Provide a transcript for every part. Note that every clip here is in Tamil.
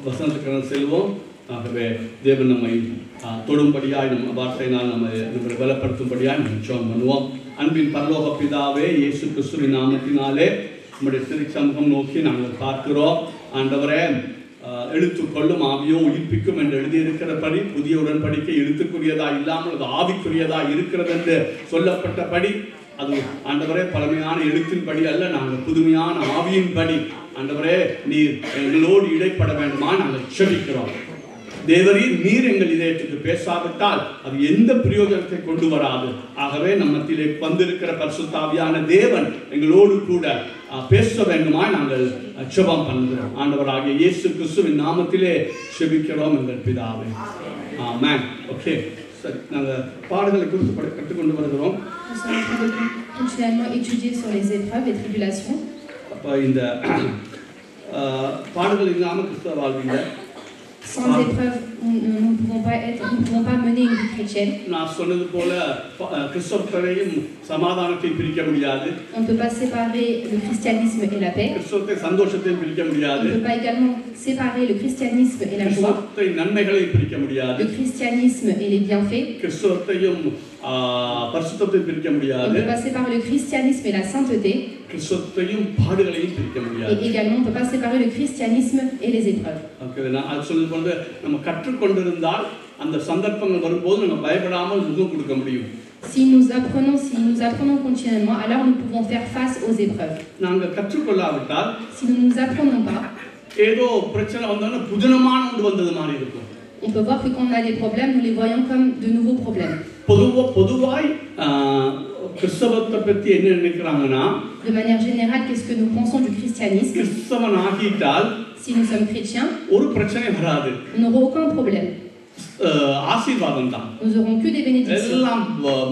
வசனத்துக்கு செல்வோம். ஆகவே தேவன் நம்மை தொடும்படியாய் நம்ம வார்த்தையினால் நம்மை பலப்படுத்தும்படியாய் நம்ம ஜெபம் பண்ணுவோம். அன்பின் பரலோக பிதாவே, இயேசு கிறிஸ்துவின் நாமத்தினாலே நம்முடைய திருச்சமூகம் நோக்கி நாங்கள் பார்க்கிறோம். ஆண்டவரே, எழுத்துக்கொள்ளும் ஆவியோ உயிர்ப்பிக்கும் என்று எழுதியிருக்கிறபடி புதிய உடன்படிக்கை எழுத்துக்குரியதா இல்லாமல் அது ஆவிக்குரியதா இருக்கிறது என்று சொல்லப்பட்டபடி அது ஆண்டவரே பழமையான எழுத்தின்படி அல்ல, நாங்கள் புதுமையான ஆவியின்படி ஆண்டவரே நீர் எங்களோடு இடைப்பட வேண்டுமா நாங்கள் செபிக்கிறோம். தேவரீர் நீர் எங்கள் இதயத்துக்கு பேசாவிட்டால் அது எந்த பிரயோஜனத்தை கொண்டு வராது. ஆகவே நம்மத்திலே வந்திருக்கிற பரிசுத்த ஆவியான தேவன் எங்களோடு கூட பேச வேண்டுமா நாங்கள் ஜெபம் பண்ணுகிறோம். ஆண்டவராகிய இயேசு கிறிஸ்துவின் நாமத்திலே செபிக்கிறோம் எங்கள் பிதாவே, ஆமென். ஓகே, சரி, நாங்கள் பாடல்களை குறித்து கற்றுக்கொண்டு வருகிறோம். அப்போ இந்த பாடல்கள் இல்லாமல் கிறிஸ்தவ வாழ்வில்லை. Sans épreuve, nous ne pouvons pas mener une vie chrétienne. நான் சொன்னது போல கிறிஸ்தவத்தையும் சமாதானத்தை பிரிக்க முடியாது. On ne peut pas séparer le christianisme et la paix. கிறிஸ்தவத்தை சந்தோஷத்தை பிரிக்க முடியாது. On ne peut pas également séparer le christianisme et la joie. கிறிஸ்தவத்தை நன்மைகளை பிரிக்க முடியாது. Le christianisme et les bienfaits. கிறிஸ்தவத்தையும் பரிசுத்தத்தை பிரிக்க முடியாது. On ne peut pas séparer le christianisme et la sainteté. கிறிஸ்தவத்தையும் பாடுகளையும் பிரிக்க முடியாது. Et également on ne peut pas séparer le christianisme et les épreuves. Okay, நான் அது சொல்றது போல நம்ம கற்றுக்கொண்டிருந்தால் அந்த சந்தர்ப்பங்கள் வரும்போது நம்ம பயப்படாமல் முகம் கொடுக்க முடியும். Si nous apprenons continuellement, alors nous pouvons faire face aux épreuves. நாங்கள் கற்றுக்கொள்ளாவிட்டால், si nous ne nous apprenons pas, ஏதோ பிரச்சனை வந்தாலும் புதினமான ஒன்று வந்தது மாதிரி இருக்கும். On peut voir que quand on a des problèmes, nous les voyons comme de nouveaux problèmes. பொதுவாய் கிறிஸ்தவத்தை பற்றி என்ன நினைக்கிறாங்கன்னா, de manière générale, qu'est-ce que nous pensons du christianisme? கிறிஸ்தவன் ஆகிட்டால், si nous sommes chrétiens, ஒரு பிரச்சனை வராது. nous n'aurons aucun problème. ஆசீர்வாதம் தான். Nous aurons que des bénédictions. எல்லாம்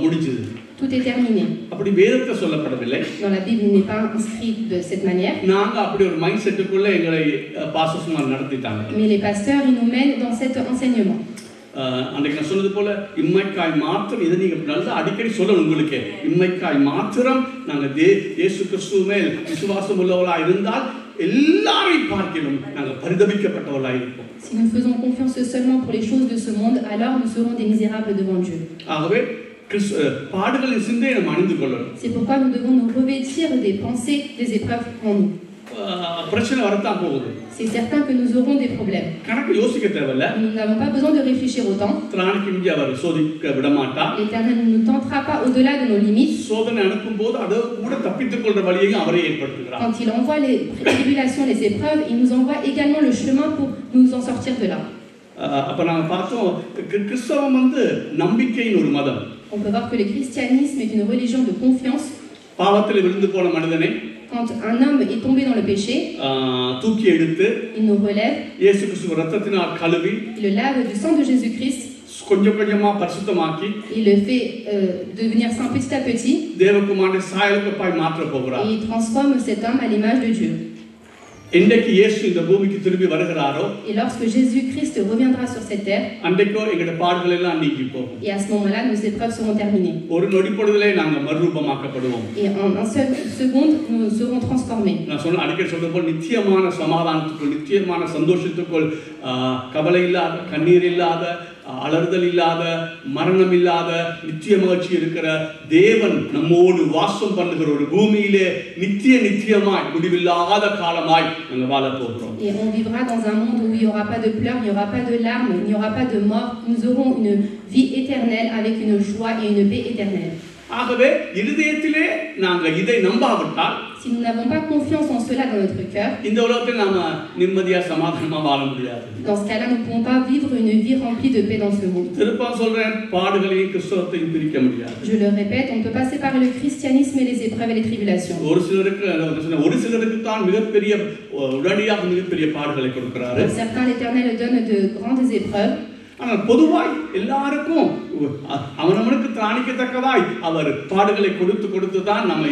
முடிஞ்சது. Tout est terminé. அப்படி வேதத்தை சொல்லப்படவில்லை. Dans la Bible, il n'est pas inscrit de cette manière. நாங்க அப்படி ஒரு மைண்ட் செட்டுக்குள்ள எங்களை pastors நடத்திட்டாங்க. Mais les pasteurs, ils nous mènent dans cet enseignement. அன்றைக்கு நான் சொன்னது போல இம்மைக்காய் மாத்திரம், இதை நீங்க நல்லா அடிக்கடி சொல்லணும் உங்களுக்கு. இம்மைக்காய் மாத்திரம் நாங்கள் இயேசு கிறிஸ்துவின் மேல் விசுவாசம் உள்ளவர்களா இருந்தால் எல்லாரையும் பார்க்கிறோம் நாங்கள் பரிதபிக்கப்பட்டவர்களா இருப்போம். Si nous faisons confiance seulement pour les choses de ce monde, alors nous serons des misérables devant Dieu. ஆகவே பாடுகளின் சிந்தையை நாம் அணிந்து கொள்ளணும். C'est pourquoi nous devons nous revêtir des pensées, des épreuves en nous. பிரச்சனை வரத்தான் போகுது. C'est certain que nous aurons des problèmes. கணக்கு யோசிக்க தேவையில்லை. Nous n'avons pas besoin de réfléchir autant. திராணிக்கு மிஞ்சி அவர் சோதிக்க விட மாட்டார். L'Éternel ne nous tentera pas au-delà de nos limites. சோதனை அனுப்பும்போது அதை கூட தப்பித்துக் கொள்ற வழியையும் அவரே ஏற்படுத்துகிறார். Quand il envoie les tribulations, les épreuves, il nous envoie également le chemin pour nous en sortir de là. அப்ப நாம பார்த்தோம், கிறிஸ்தவம் நம்பிக்கையின் ஒரு மதம். On peut voir que le christianisme est une religion de confiance. பாவத்தில் விழுந்து போன மனிதனை quand un homme est tombé dans le péché, தூக்கி எடுத்து il nous relève, இயேசு கிறிஸ்துவின் இரத்தத்தினால் கழுவி, il le lave du sang de Jésus-Christ, கொஞ்சம் கொஞ்சமா பரிசுத்தமாக்கி, il le fait devenir saint petit à petit, தேவகுமாரனை சாயலுக்கு மாற்ற போகிறார். et il transforme cet homme à l'image de Dieu. என்றைக்கு இயேசு இந்த பூமிக்கு திரும்பி வருகிறாரோ, et lorsque Jésus-Christ reviendra sur cette terre, அன்றைக்கோ எங்களுடைய பாடுகள் எல்லாம் நீங்கி போகும். et à ce moment-là nos épreuves seront terminées. ஒரு நொடி பொழுதிலே நாங்கள் மறுரூபமாக்கப்படுவோம். et en un seul seconde nous serons transformés. நான் சொன்ன அடிக்கடி சொல்றது போல் நித்தியமான சமாதானத்துக்குள், நித்தியமான சந்தோஷத்துக்குள், கவலை இல்லாத, கண்ணீர் இல்லாத, அலறுதல் இல்லாத, மரணம் இல்லாத நித்திய மகிழ்ச்சி இருக்கிற தேவன் நம்மோடு வாசம் பண்ணுகிற ஒரு பூமியிலே நித்தியமாய் முடிவில்லாத காலமாய் நாங்கள் வாழப் போகிறோம். Et on vivra dans un monde où il n'y aura pas de pleurs, il n'y aura pas de larmes, il n'y aura pas de mort. Nous aurons une vie éternelle avec une joie et une paix éternelle. ஆகவே இருதயத்திலே நாங்கள் இதை நம்பாவிட்டால், si nous n'avons pas confiance en cela dans notre cœur, இந்த உலகத்தில் நாம நிம்மதியா சமாதானமா வாழ முடியாது. dans ce cas-là, nous ne pouvons pas vivre une vie remplie de paix dans ce monde. திரும்ப சொல்றேன், பாடுகளையும் கிறிஸ்தவத்தையும் பிரிக்க முடியாது. Je le répète, on ne peut pas séparer le christianisme et les épreuves et les tribulations. ஒரு சிலருக்கு தான் மிகப்பெரிய உடனடியாக மிகப்பெரிய பாடுகளை கொடுக்கிறார். Pour certains, l'Éternel donne de grandes épreuves. ஆனால் பொதுவாய் எல்லாருக்கும் அவனவனுக்கு திராணிக்கத்தக்கதாய் அவர் பாடுகளை கொடுத்து தான் நம்மை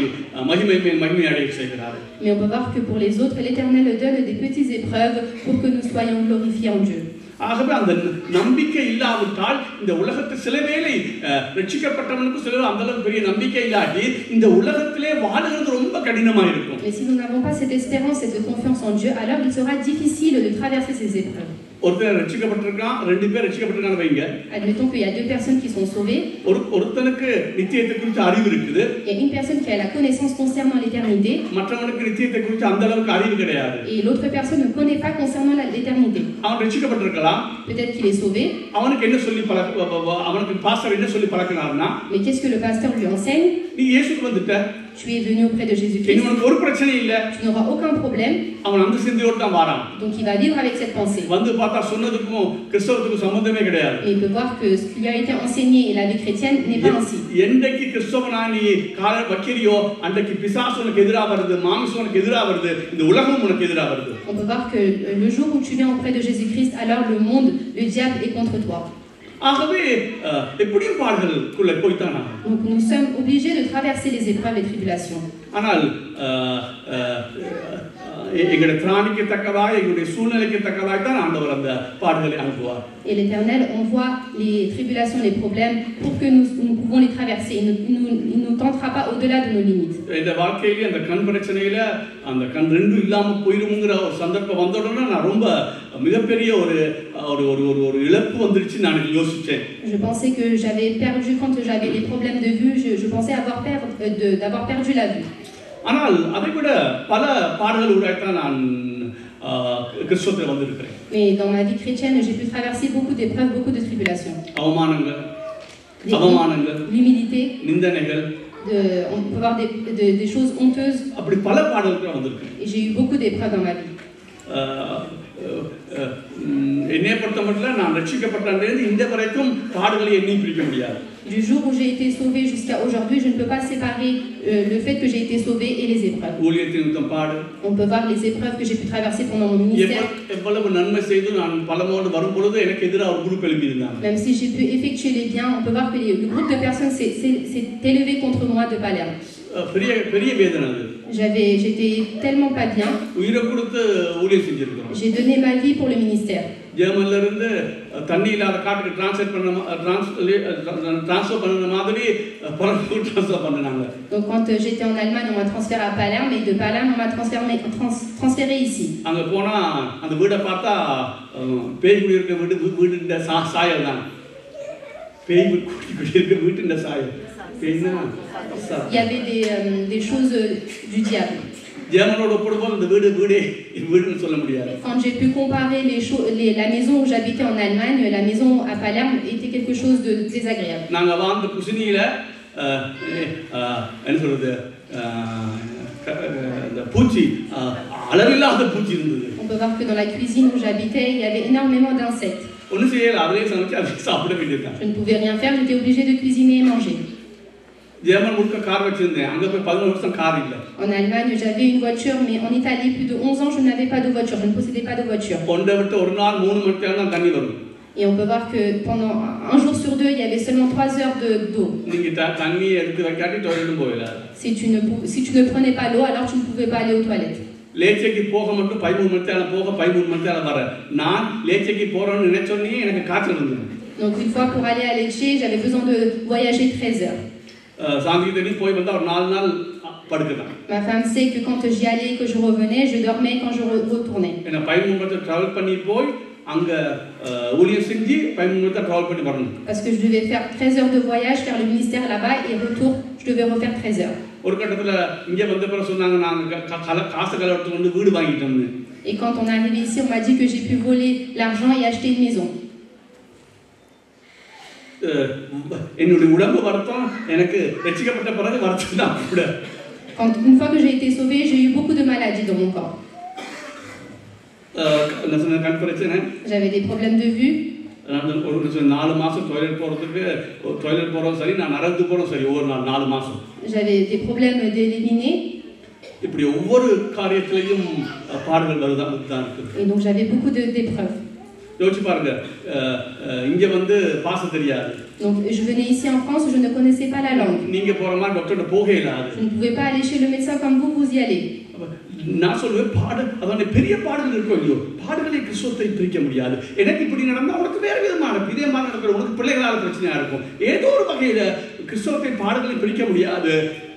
மகிமை அடைய செய்கிறார். Mais on peut voir que pour les autres, l'Éternel donne des petites épreuves pour que nous soyons glorifiés en Dieu. ஆகவே அந்த நம்பிக்கை இல்லாவிட்டால் இந்த உலகத்தில் சில வேளை ரட்சிக்கப்பட்டவனுக்கு சில அந்த அளவுக்கு பெரிய நம்பிக்கை இல்லாட்டி இந்த உலகத்திலே வாழுகிறது ரொம்ப கடினமா இருக்கும். Mais si nous n'avons pas cette espérance, cette confiance en Dieu, alors il sera difficile de traverser ces épreuves. ஒருத்தர் ரட்சிக்கப்பட்டிருக்கான், ரெண்டு பேர் ரட்சிக்கப்பட்டிருக்கான்னு வைங்க. Admettons qu'il y a deux personnes qui sont sauvées. ஒருத்தனுக்கு நித்தியத்தை குறித்து அறிவு இருக்குது. Il y a une personne qui a la connaissance concernant l'éternité. மற்றவனுக்கு நித்தியத்தை குறித்து அந்த அளவுக்கு அறிவு கிடையாது. Et l'autre personne ne connaît pas concernant l'éternité. அவன் ரட்சிக்கப்பட்டிருக்கலாம். Peut-être qu'il est sauvé. அவனுக்கு என்ன சொல்லி அவனுக்கு பாஸ்டர் என்ன சொல்லி பழக்கினார்னா, mais qu'est-ce que le pasteur lui enseigne? நீ இயேசுக்கு வந்துட்ட. Tu es venu auprès de Jésus-Christ. உனக்கு ஒரு பிரச்சனை இல்ல. Tu n'auras aucun problème. அவன் அந்த சிந்தையோட தான் வரான். Donc il va vivre avec cette pensée. வந்து பார்த்தா சொன்னதுக்கும் கிறிஸ்தவத்துக்கும் சம்பந்தமே கிடையாது. Et il peut voir que ce qui lui a été enseigné et la vie chrétienne n'est pas ainsi. என்னைக்கு கிறிஸ்தவனா நீ கால வைக்கிறியோ அன்றைக்கு பிசாசு உனக்கு எதிரா வருது, மாம்சம் உனக்கு எதிரா வருது, இந்த உலகம் உனக்கு எதிரா வருது. On peut voir que le jour où tu viens auprès de Jésus-Christ, alors le monde, le diable est contre toi. ஆகவே எப்படியும் பாடுகளுக்குள்ள போய்த்தானா. Donc nous sommes obligés de traverser les épreuves et tribulations. ஆனால் எங்களுடைய திராணிக்கு தக்கவாய் எங்களுடைய சூழ்நிலைக்கு தக்கவாய் தான் ஆண்டவர் அந்த பாடுகளை அனுப்புவார். Et l'Éternel envoie les tribulations, les problèmes pour que nous pouvons les traverser. Il ne tentera pas au-delà de nos limites. இந்த வாழ்க்கையிலே அந்த கண் பிரச்சனையில அந்த கண் ரெண்டும் இல்லாம போயிருமுங்கிற ஒரு சந்தர்ப்பம் வந்த உடனே நான் ரொம்ப மிகப்பெரிய ஒரு இழப்பு வந்துருச்சு நான் யோசிச்சேன். Je pensais que j'avais perdu quand j'avais des problèmes de vue, je pensais d'avoir perdu la vue. ஆனால் அதை விட பல பாடுகள் உடைத்தான் நான் கிறிஸ்துவில் வந்திருக்கிறேன். Mais dans ma vie chrétienne, j'ai pu traverser beaucoup d'épreuves, beaucoup de tribulations. அவமானங்கள், l'humilité, நிந்தனைகள், on peut voir des choses honteuses. அப்படி பல பாடுகள் வந்திருக்கிறேன். Et j'ai eu beaucoup d'épreuves dans ma vie. என்னை பொறுத்தமட்டில் நான் ரட்சிக்கப்பட்டதிலிருந்து இந்த வரைக்கும் பாடுகளை எண்ணி பிரிக்க முடியாது. Du jour où j'ai été sauvé jusqu'à aujourd'hui, je ne peux pas séparer le fait que j'ai été sauvé et les épreuves. ஊழியத்தின் பாடு. On peut voir les épreuves que j'ai pu traverser pendant mon ministère. எவ்வளவு நன்மை செய்து நான் பலமோடு வரும்பொழுது எனக்கு எதிராக ஒரு குரூப் எழுப்பி இருந்தாங்க. Même si j'ai pu effectuer les biens, on peut voir que le groupe de personnes s'est élevé contre moi de Palerme. பெரிய வேதனை அது. J'étais tellement pas bien. உயிரை கொடுத்து ஊழியம் செஞ்சிருக்கோம். J'ai donné ma vie pour le ministère. ஜெர்மன்ல இருந்து தண்ணி இல்லாத காட்டுக்கு ட்ரான்ஸ்ஃபர் பண்ண மாதிரி பரலூர் ட்ரான்ஸ்ஃபர் பண்ணாங்க. Donc quand j'étais en Allemagne, on m'a transféré à Palerme et de Palerme on m'a transféré ici. அங்க போனா அந்த வீட பார்த்தா பேய் குடி இருக்க வீடுன்ற சாயல் தான். பேய் குடி இருக்க வீட்டுன்ற சாயல். பேய்னா Il y avait des choses du diable. ஜெர்மனோட ஒப்பிடும்போது அந்த வீடுன்னு சொல்ல முடியாது. Quand j'ai pu comparer la maison où j'habitais en Allemagne, la maison à Palerme était quelque chose de désagréable. நாங்க வாழ்ந்த குசினியில என்ன சொல்றது அந்த பூச்சி அளவில்லாத பூச்சி இருந்தது. On peut voir que dans la cuisine où j'habitais, il y avait énormément d'insectes. ஒன்னும் செய்யல, அதே சமைச்சு அதை சாப்பிட வேண்டியதுதான். Je ne pouvais rien faire, j'étais obligée de cuisiner et manger. German முழுக்க கார் வச்சிருந்தேன். அங்க போய் 11 வருஷம் கார் இல்ல. En Allemagne, j'avais une voiture, mais en Italie, plus de 11 ans, je n'avais pas de voiture. Je ne possédais pas de voiture. கொண்ட விட்டு ஒரு நாள் 3 மணி நேரம் தான் தண்ணி வரும். Et on peut voir que pendant un jour sur deux, il y avait seulement 3 heures d'eau. நீங்க தண்ணி எடுத்து வைக்காட்டி டாய்லெட் போகல. Si tu ne prenais pas l'eau, alors tu ne pouvais pas aller aux toilettes. லேச்சைக்கு போக மட்டும் 13 மணி நேரம் போக 13 மணி நேரம் வர. நான் லேச்சைக்கு போறேன்னு நினைச்சோனே எனக்கு காய்ச்சல் வந்தது. Donc une fois pour aller à Lecce, j'avais besoin de voyager 13 heures. சாந்திக்கு போய் வந்தா ஒரு 4 நாள் படுக்கலாம். Ma femme sait que quand j'y allais, que je revenais, je dormais quand je retournais. என்ன 13 மணி நேரம் டிராவல் பண்ணி போய் அங்க ஊழியம் செஞ்சு 13 மணி நேரம் டிராவல் பண்ணி வரணும். Parce que je devais faire 13 heures de voyage, faire le ministère là-bas et retour, je devais refaire 13 heures. ஒரு கட்டத்துல இங்க வந்த பிறகு சொன்னாங்க நாங்க காசு கலவட்டு வந்து வீடு வாங்கிட்டோம்னு. Et quand on est arrivé ici, on m'a dit que j'ai pu voler l'argent et acheter une maison. என்னுடைய உடம்பு வருத்தம் எனக்கு ரட்சிக்கப்பட்ட பிறகு வருத்தம் தான் கூட. Une fois que j'ai été sauvé, j'ai eu beaucoup de maladies dans mon corps. கண் பிரச்சனை. J'avais des problèmes de vue. ஒரு 4 மாசம் டாய்லெட் போறதுக்கு டாய்லெட் போறோம் சரி, நான் நடந்து போறோம் சரி, ஒவ்வொரு நாள் 4 மாசம். J'avais des problèmes d'éliminer. இப்படி ஒவ்வொரு காரியத்திலையும் பாடுகள் வருதான் இருக்கு. Et donc j'avais beaucoup d'épreuves. யோசிச்சு பாருங்க, இங்க வந்து பாச தெரியாது. Donc je venais ici en France, je ne connaissais pas la langue. நீங்க போற மாதிரி டாக்டர்ட்ட போகவே இல்ல. Je ne pouvais pas aller chez le médecin comme vous y allez. நான் சொல்லுவேன் அதோட பெரிய பாடுகள் இருக்கோ இல்லையோ, பாடுகளை கிறிஸ்தவத்தை பிரிக்க முடியாது. எனக்கு இப்படி நடந்தால் உனக்கு வேறு விதமான நடக்கிற உனக்கு பிள்ளைகளால் பிரச்சனையா இருக்கும். ஏதோ ஒரு வகையில கிறிஸ்தவத்தின் பாடுகளை பிரிக்க முடியாது.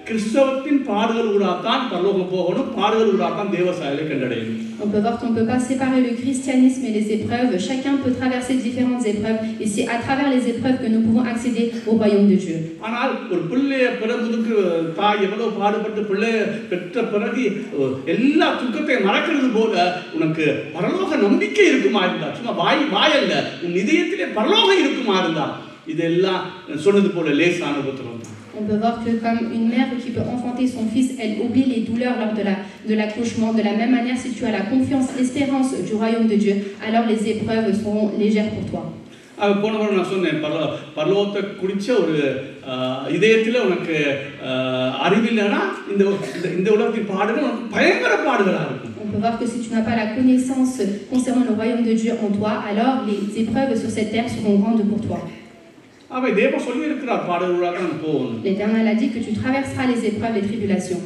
கிறிஸ்தவத்தின் பாடுகள் ஊடாதான் பரலோகம் போகணும், பாடுகள் ஊடாதான் தேவ சாயலை கண்டடையணும். On peut voir qu'on ne peut pas séparer le christianisme et les épreuves. Chacun peut traverser différentes épreuves et c'est à travers les épreuves que nous pouvons accéder au royaume de Dieu. ஆனால் ஒரு பிள்ளைய பிறந்ததுக்கு தாய் எவ்வளவு பாடுபட்டு பிள்ளைய பெற்ற பிறகு எல்லா துக்கத்தையும் மறக்கிறது போல உனக்கு பரலோக நம்பிக்கை இருக்குமா இருந்தா, சும்மா வாயல்ல உன் இதயத்திலே பரலோகம் இருக்குமா இருந்தா, இதெல்லாம் சொன்னது போல லேசான உபத்திரம் தான். On peut voir que comme une mère qui peut enfanter son fils, elle oublie les douleurs lors de l'accouchement. De la même manière, si tu as la confiance, l'espérance du royaume de Dieu, alors les épreuves seront légères pour toi. போன வாரம் நான் சொன்னேன், பரலோகத்தை குடிச்ச ஒரு இதயத்தில் உனக்கு அறிவில்லைன்னா இந்த உலகத்தின் பாடுகள் உனக்கு பயங்கர பாடுகளாக இருக்கும். On peut voir que si tu n'as pas la connaissance concernant le royaume de Dieu en toi, alors les épreuves sur cette terre seront grandes pour toi. L'Éternel a dit que tu traverseras les épreuves et tribulations.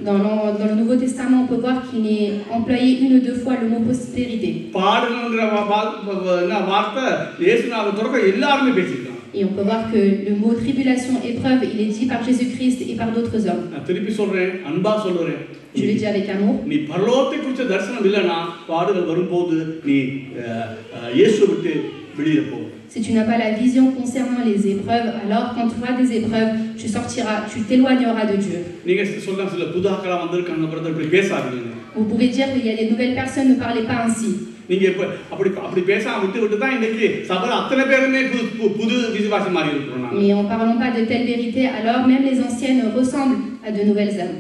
Dans le Nouveau Testament, on peut voir qu'il est employé une ou deux fois le mot prospérité. Et on peut voir que le mot tribulation, épreuve, il est dit par Jésus-Christ et par d'autres hommes. Je le dis avec amour. Si tu n'as pas la vision concernant les épreuves, alors quand tu auras des épreuves, tu sortiras, tu t'éloigneras de Dieu. Vous pouvez dire qu'il y a des nouvelles personnes, ne parlez pas ainsi. Mais en parlant pas de telle vérité, alors même les anciennes ressemblent à de nouvelles âmes.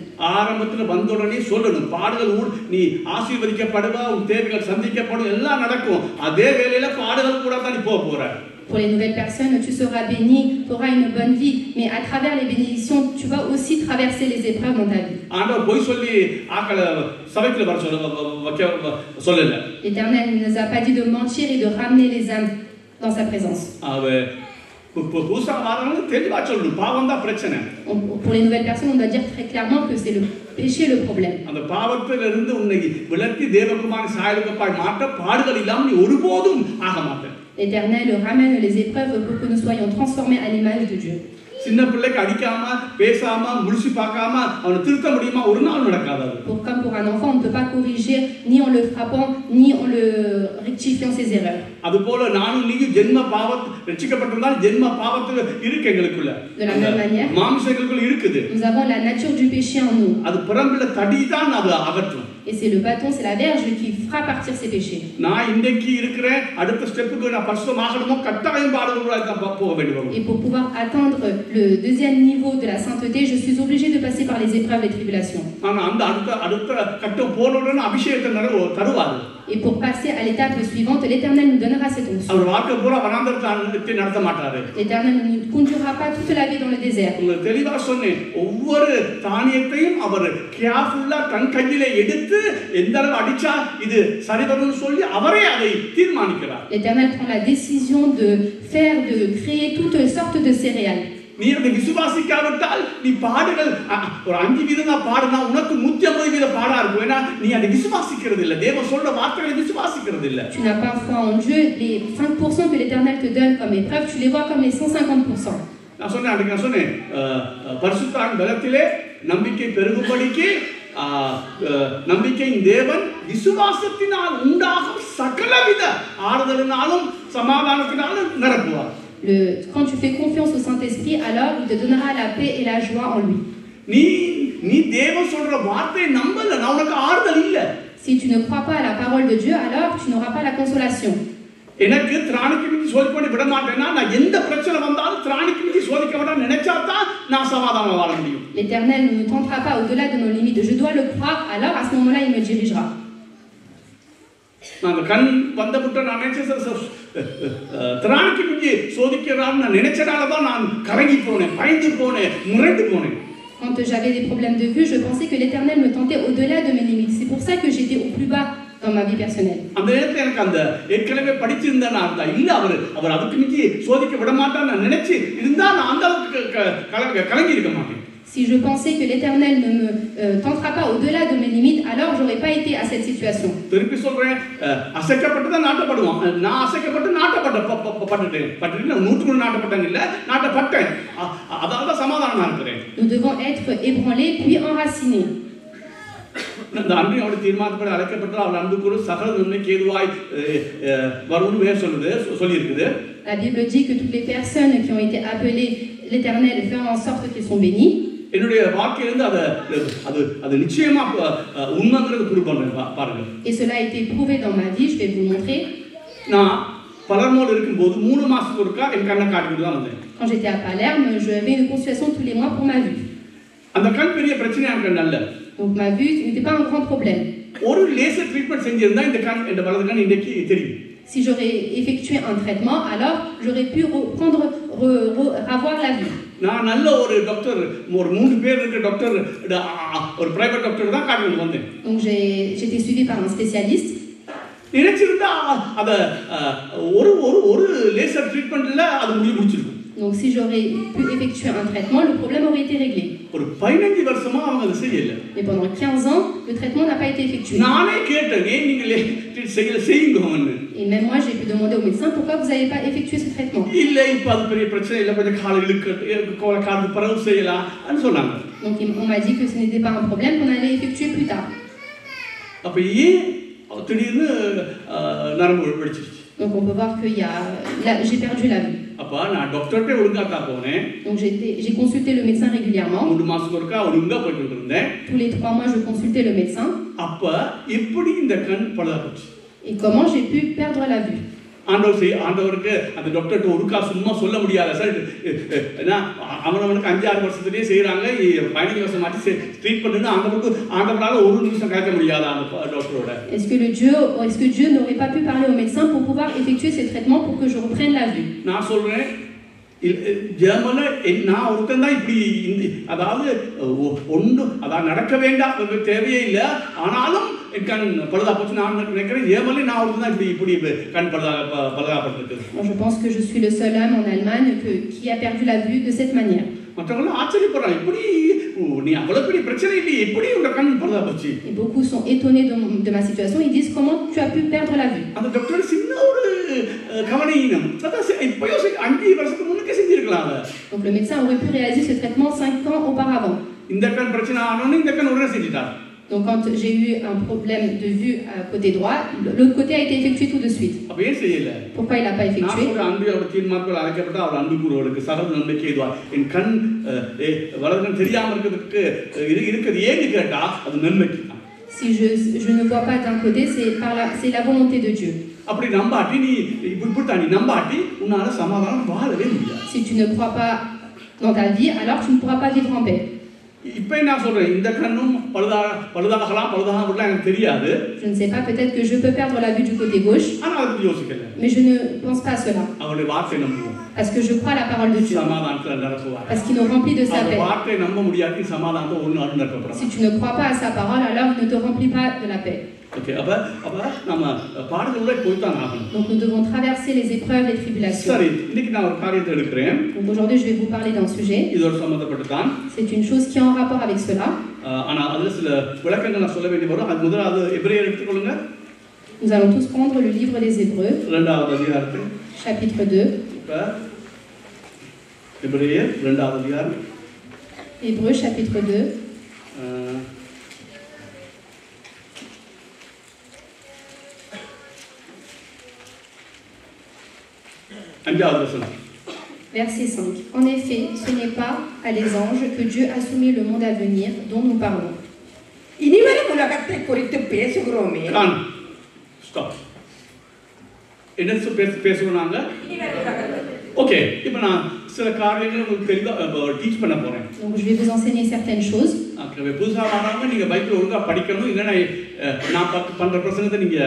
Pour les nouvelles personnes, tu seras béni, tu auras une bonne vie, mais à travers les bénédictions, tu vas aussi traverser les épreuves dans ta vie. L'Éternel ne nous a pas dit de mentir et de ramener les âmes dans sa présence. Pour les nouvelles personnes, on doit dire très clairement que c'est le péché le problème. L'Éternel ramène les épreuves pour que nous soyons transformés à l'image de Dieu. Comme pour un enfant, on ne peut pas corriger ni en le frappant, ni en le rectifiant ses erreurs. De la même manière, nous avons la nature du péché en nous. Et c'est le bâton, c'est la verge qui fera partir ces péchés. Et pour pouvoir atteindre le deuxième niveau de la sainteté, je suis obligé de passer par les épreuves et tribulations. Et pour passer à l'étape suivante, l'Éternel nous donnera cette onction. L'Éternel ne nous conduira pas toute la vie dans le désert. L'Éternel prend la décision de créer toutes sortes de céréales. நீ அதை விசுவாசிக்காவிட்டால் நீ பாடுகள் ஒரு 5% பாடுனா உனக்கு 150% பாடா இருக்கும். ஏன்னா நீ அதை விசுவாசிக்கிறது இல்ல. தேவன் சொல்ற வார்த்தைகளை விசுவாசிக்கிறது இல்ல. Tu n'as pas foi en Dieu. Les 5% que l'Éternel te donne comme épreuve, tu les vois comme les 150%. நான் சொன்னேன் பரிசுத்தாவின் பலத்திலே நம்பிக்கை பெருகும்படிக்கு நம்பிக்கையின் தேவன் விசுவாசத்தினால் உண்டாகும் சகலவித ஆறுதலினாலும் சமாதானத்தினாலும் நிரப்புவார். Quand tu fais confiance au Saint-Esprit, alors il te donnera la paix et la joie en lui. Si tu ne crois pas à la parole de Dieu, alors tu n'auras pas la consolation. L'Éternel ne nous tentera pas au-delà de nos limites. Je dois le croire, alors à ce moment-là, il me dirigera. Quand j'avais des problèmes de vue, je pensais que l'Éternel me tentait au-delà de mes limites. C'est pour ça que j'étais au plus bas dans ma vie personnelle. Si je pensais que l'Éternel ne me tentera pas au-delà de mes limites, alors j'aurais pas été à cette situation. திருப்பி சொல்றேன், அசைக்கப்பட்டு தான் நாட்டப்படுவோம். நான் அசைக்கப்பட்டு நாட்டப்பட்டுட்டேன். 100 நாட்டப்பட்டாங்க இல்ல, நாட்டப்பட்டேன். அதால தான் சமாதானமா இருக்கிறேன். Nous devons être ébranlés puis enracinés. இந்த அன்பியோட தீர்மானப்படி அழைக்கப்பட்டால் அவர் அன்புக்குரு சகல நன்மைக்கு ஏதுவாய் வரும்னு வேற சொல்லியிருக்குது. La Bible dit que toutes les personnes qui ont été appelées, l'Éternel fait en sorte qu'ils sont bénis. என்னுடைய வாழ்க்கையிலிருந்து அது நிச்சயமா உண்மைங்கிறது ப்ரூவ் பண்றேன் பாருங்க. Et cela a été prouvé dans ma vie, je vais vous montrer. நான் பலர்மோல் இருக்கும்போது 3 மாசத்துக்கு ஒருக்கா என் கண்ணை காட்டிட்டு தான் வந்தேன். Quand j'étais à Palerme, j'avais une consultation tous les mois pour ma vue. அந்த கண் பெரிய பிரச்சனையா இருக்க நல்ல. Donc ma vue n'était pas un grand problème. ஒரு லேசர் ட்ரீட்மென்ட் செஞ்சிருந்தா இந்த கண் இந்த வலது கண் இன்னைக்கு தெரியும். Si j'aurais effectué un traitement, alors j'aurais pu avoir la vue. நான் நல்ல ஒரு டாக்டர், ஒரு 3 பேர் இருக்க டாக்டர், ஒரு பிரைவேட் டாக்டர் தான் காட்டிட்டு வந்தேன். Donc j'étais suivi par un spécialiste. நினைச்சிருந்தா அத ஒரு லேசர் ட்ரீட்மென்ட்ல அது முடிச்சிருக்கும். Donc si j'aurais pu effectuer un traitement, le problème aurait été réglé. ஒரு 15 வருஷமா அவங்க அதை செய்யல. Mais pendant 15 ans, le traitement n'a pas été effectué. நானே கேட்டேன், நீங்க செய்யுங்கன்னு. Et même moi, j'ai pu demander au médecin pourquoi vous n'avez pas effectué ce traitement. இல்ல இப்ப அது பெரிய பிரச்சனை இல்ல, கொஞ்சம் கால காலத்துக்கு பிறகு செய்யலாம்னு சொன்னாங்க. Donc on m'a dit que ce n'était pas un problème, qu'on allait effectuer plus tard. அப்ப ஏன் திடீர்னு நரம்பு வெடிச்சிருச்சு. Donc on peut voir que j'ai perdu la vue. அப்ப நான் டாக்டர்கிட்ட ஒழுங்கா தான் போனேன். Donc j'ai consulté le médecin régulièrement. 3 மாசத்துக்கு ஒருக்கா ஒழுங்கா போயிட்டு இருந்தேன். Tous les 3 mois je consultais le médecin. அப்ப எப்படி இந்த கண் பழுதா போச்சு? Et comment j'ai pu perdre la vue? ஆண்டவருக்கு அந்த டாக்டர்கிட்ட ஒருக்கா சும்மா சொல்ல முடியாது சார். ஏன்னா அவனவனுக்கு 5-6 வருஷத்துலேயே செய்யறாங்க, 15 வருஷம் ஆச்சு ட்ரீட்மெண்ட். ஆண்டவரால ஒரு நிமிஷம் கேட்க முடியாது அந்த டாக்டரோட. Est-ce que Dieu n'aurait pas pu parler au médecin pour pouvoir effectuer ces traitements pour que je reprenne la vue? நான் சொல்றேன், ஜெர்மன்ல நான் ஒருத்தன் தான் இப்படி, அதாவது அதான் நடக்க வேண்டாம் தேவையே இல்லை, ஆனாலும் கண் பழுதா போச்சு நான் நினைக்கிறேன். ஜெர்மன்ல நான் ஒருத்தன் தான் இப்படி கண் பழுதாப்பட்டிருக்கு. Je pense que je suis le seul homme en Allemagne qui a perdu la vue de cette manière. மற்றவங்க ஆச்சரியப்படுறாங்க, இப்படி நீ அவ்வளவு பெரிய பிரச்சனை இல்லையே, எப்படி உங்க கண் பழுதா போச்சு? Et beaucoup sont étonnés de ma situation. Ils disent comment tu as pu perdre la vue. அந்த டாக்டர் சின்ன ஒரு கவனீனம் இப்போ 5 வருஷத்துக்கு முன்னே செஞ்சிருக்கலாம். Donc le médecin aurait pu réaliser ce traitement 5 ans auparavant. இந்த கண் பிரச்சனை ஆனோன்னு இந்த கண் உடனே செஞ்சிட்டார். Donc quand j'ai eu un problème de vue à côté droit, l'autre côté a été effectué tout de suite. அப்ப ஏன் செய்யல? Pourquoi il n'a pas effectué? நான் ஒரு அன்பியோட தீர்மானத்தில் அழைக்கப்பட்ட அவர் அன்புக்குரியவர்களுக்கு சகல நன்மைக்கு ஏதுவா. என் கண் வலது கண் தெரியாம இருக்கிறதுக்கு இருக்குது ஏன்னு கேட்டா அது நன்மைக்கு தான். Si je ne vois pas d'un côté, c'est la volonté de Dieu. அப்படி நம்பாட்டி நீ இப்படி நம்பாட்டி உன்னால சமாதானம் வாழவே முடியாது. Si tu ne crois pas dans ta vie, alors tu ne pourras pas vivre en paix. இப்போ நான் சொல்றேன், இந்த கண்ணும் பழுதாகலாம் எனக்கு தெரியாது. Je ne sais pas, peut-être que je peux perdre la vue du côté gauche. ஆனா அது யோசிக்கல. Mais je ne pense pas à cela. அவருடைய வார்த்தை நம்புவோம். Parce que je crois à la parole de Dieu. சமாதானத்துல நடக்குவார். Parce qu'il nous remplit de sa paix. வார்த்தை நம்ப முடியாட்டி சமாதானத்தை ஒண்ணு நடக்கப்படாது. Si tu ne crois pas à sa parole, alors il ne te remplit pas de la paix. Okay, அப்ப நம்ம பாடல்களோட போய் தான் ஆகணும். Donc nous devons traverser les épreuves et tribulations. சரி, இன்னைக்கு நான் ஒரு காரியத்தை எடுக்கிறேன். Donc aujourd'hui je vais vous parler d'un sujet. இதோட சம்பந்தப்பட்டு தான். C'est une chose qui est en rapport avec cela. ஆனா அதுல சில விளக்கங்கள் நான் சொல்ல வேண்டி வரும். அது முதலாவது எபிரேயர் எடுத்துக்கொள்ளுங்க. Nous allons tous prendre le livre des Hébreux. 2வது அதிகாரம். Chapitre 2. இப்ப எபிரேயர் 2வது அதிகாரம். Hébreux chapitre 2. Verset 5. En effet, ce n'est pas à les anges que Dieu a soumis le monde à venir dont nous parlons. இனிவரும் உலகத்தை குறித்து பேசுகிறோமே. ஸ்டாப். என்ன பேசுவோம் நாங்க? ஓகே, இப்போ நான் சில காரியங்களை உங்களுக்கு தெளிவா டீச் பண்ண போறேன். Donc je vais vous enseigner certaines choses. புதுசா வராங்க, நீங்க பைபிள் ஒழுங்கா படிக்கணும், இல்லைன்னா நான் பண்ற பிரசங்கத்தை நீங்க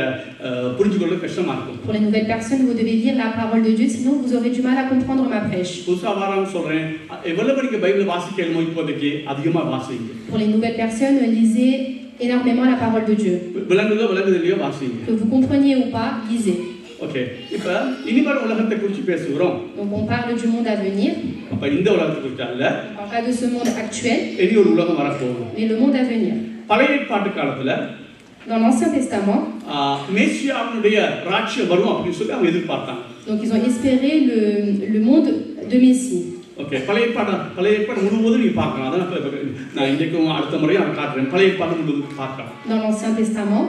புரிஞ்சுக்கொள்ள கஷ்டமா இருக்கும். Pour les nouvelles personnes, vous devez lire la parole de Dieu, sinon vous aurez du mal à comprendre ma prêche. புதுசா வராங்க சொல்றேன், எவ்வளவு நீங்க பைபிள் வாசிக்கணுமோ இப்போதைக்கு அதிகமா வாசிங்க. Pour les nouvelles personnes, lisez énormément la parole de Dieu. விளங்குதோ இல்லையோ வாசிங்க. Que vous compreniez ou pas, lisez. Okay இப்போ இனிமேல் உலகத்தை குறித்து பேசுகிறோம். Donc on parle du monde à venir. அப்போ இந்த உலகத்தை குறித்து அல்ல. On parle pas de ce monde actuel. இனி ஒரு உலகம் வரப்போகுது. Mais le monde à venir. பழைய ஏற்பாட்டு காலத்துல Dans l'Ancien Testament, மேசியாவினுடைய ராஜ்யம் வரும் அப்படின்னு சொல்லி அவங்க எதிர்பார்த்தாங்க. donc ils ont espéré le monde de Messie. Okay பழைய ஏற்பாடு முழுவதும் நீ பார்க்கலாம். அதான் நான் இன்றைக்கும் அடுத்த முறையும் அதை காட்டுறேன். பழைய ஏற்பாடு முழுவதும் பார்க்கலாம். Dans l'Ancien Testament,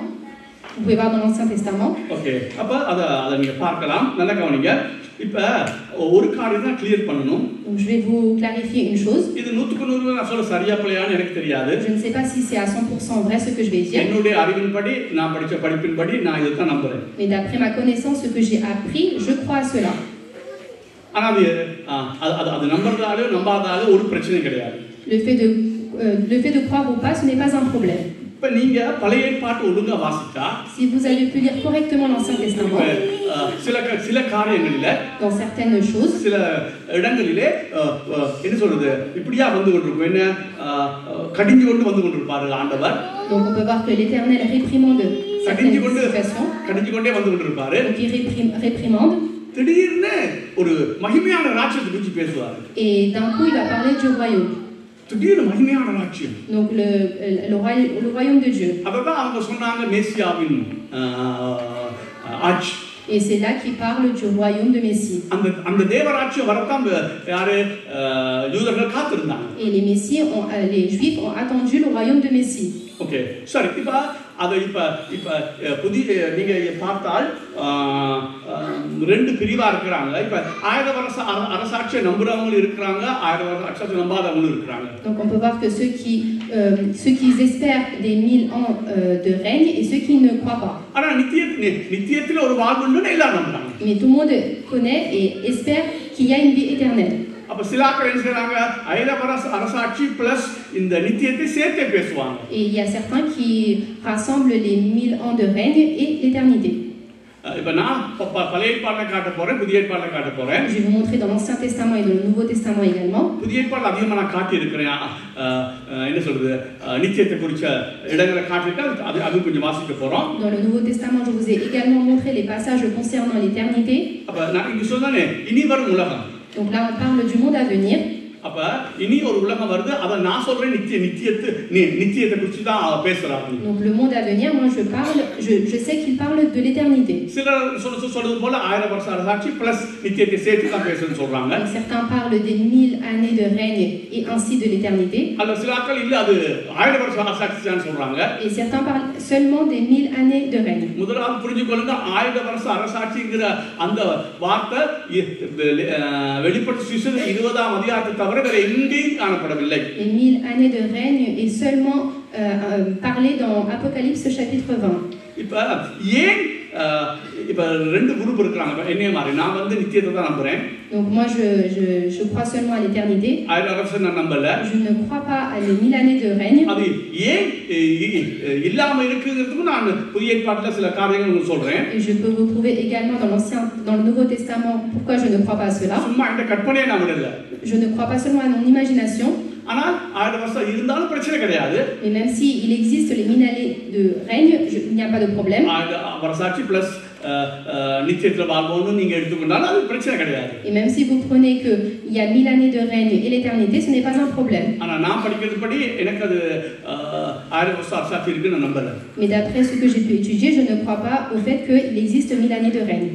vous pouvez voir dans l'Ancien Testament. Okay அப்போ அதை நீங்க பார்க்கலாம். நல்லா கவனிங்க. இப்போ ஒரு காரியம் தான் கிளியர் பண்ணணும். Donc je vais vous clarifier une chose. இது 100% நான் சொல்ல சரியா பிள்ளையான்னு எனக்கு தெரியாது. Je ne sais pas si c'est à 100% vrai ce que je vais dire. என்னுடைய அறிவின்படி நான் படிச்ச படிப்பின்படி நான் இதை தான் நம்புறேன். Mais d'après ma connaissance, ce que j'ai appris, je crois à cela. ஆனா அது நம்புறதால நம்பாதால ஒரு பிரச்சனை கிடையாது. Le fait de croire ou pas, ce n'est pas un problème. இப்போ நீங்க பழைய ஏற்பாட்டு ஒழுங்கா வாசிச்சா Si vous avez pu lire correctement l'Ancien Testament, சில காரியங்களில dans certaines choses, சில இடங்களிலே என்ன சொல்றது இப்படியா வந்து கொண்டிருக்கும். என்ன கடிஞ்சு கொண்டு வந்து கொண்டிருப்பாரு ஆண்டவர். donc on peut voir que l'Éternel réprimande certaines situations. கடிஞ்சு கொண்டே வந்து கொண்டிருப்பாரு. Donc il réprimande. திடீர்னு ஒரு மகிமையான ராஜ்யத்தை குறித்து பேசுவார். Et d'un coup il va parler du royaume. திடீர்னு மகிமையான ராஜ்யம். Donc le royaume de Dieu. அப்பதான் அவங்க சொன்னாங்க மேசியாவின் ஆட்சி. Et c'est là qu'il parle du royaume de Messie. அந்த தேவராஜ்யம் வரத்தான் யாரு யூதர்கள் காத்திருந்தாங்க. Et les Juifs ont attendu le royaume de Messie. Okay சரி இப்போ அதை இப்போ புதிய நீங்க பார்த்தால் ரெண்டு பிரிவா இருக்கிறாங்க. இப்போ 1000 வருஷ அரசாட்சியை நம்புறவங்களும் இருக்கிறாங்க, 1000 வருஷ அரசாட்சியை நம்பாதவங்களும் இருக்கிறாங்க. Donc on peut voir que ceux qui espèrent des 1000 ans de règne et ceux qui ne croient pas. ஆனா நித்தியத்துல ஒரு வாழ்வு உண்டுன்னு எல்லாரும் நம்புறாங்க. Mais tout le monde connaît et espère qu'il y a une vie éternelle. அப்ப சிலாக்கள் என்ன செய்றாங்க 1000 வருஷ அரசாட்சி பிளஸ் இந்த நித்தியத்தை சேர்த்தே பேசுவாங்க. Et il y a certains qui rassemblent les 1000 ans de règne et l'éternité. இப்ப நான் பழைய ஏற்பாட்டை காட்ட போறேன், புதிய ஏற்பாட்டை காட்ட போறேன். Je vais vous montrer dans l'Ancien Testament et dans le Nouveau Testament également. புதிய ஏற்பாடு அதிகமா நான் காட்டி இருக்கிறேன். என்ன சொல்றது நித்தியத்தை குறிச்ச இடங்களை காட்டிட்டு அது கொஞ்சம் வாசிக்க போறோம். Dans le Nouveau Testament, je vous ai également montré les passages concernant l'éternité. அப்ப நான் இங்க சொன்னேனே இனி வரும் உலகம். Donc là on parle du monde à venir. அப்ப இனி ஒரு உலகம் வருது. அத நான் சொல்றேன் நித்தியத்தை குறித்து தான் பேசுறாங்க. Donc le monde à venir, moi je sais qu'il parle de l'éternité. சிலர் சொல்றது போல 1000 வருஷ அரசாட்சி பிளஸ் நித்தியத்தை சேர்த்து தான் பேசுன்னு சொல்றாங்க. Certains parlent des 1000 années de règne et ainsi de l'éternité. அல்ல சிலர்கள் இல்ல அது 1000 வருஷ அரசாட்சி தான் சொல்றாங்க. Et certains parlent seulement des 1000 années de règne. முதலாவது புரிஞ்சுக்கொள்ளுங்க 1000 வருஷ அரசாட்சிங்கிற அந்த வார்த்தை வெளிப்படுத்தின விசேஷம் 20ஆம் அதிகாரத்தை Les 1000 années de règne est seulement parlé dans Apocalypse chapitre 20. Donc moi je crois seulement à l'éternité. Je ne crois pas à les 1000 années de règne. Et je peux vous prouver également dans le Nouveau Testament pourquoi je ne crois pas à cela. Je ne crois pas seulement à mon imagination. Mais même s'il existe les 1000 années de règne, il n'y a pas de problème. Et même si vous prenez qu'il y a 1000 années de règne et l'éternité, ce n'est pas un problème. Mais d'après ce que j'ai pu étudier, je ne crois pas au fait qu'il existe 1000 années de règne.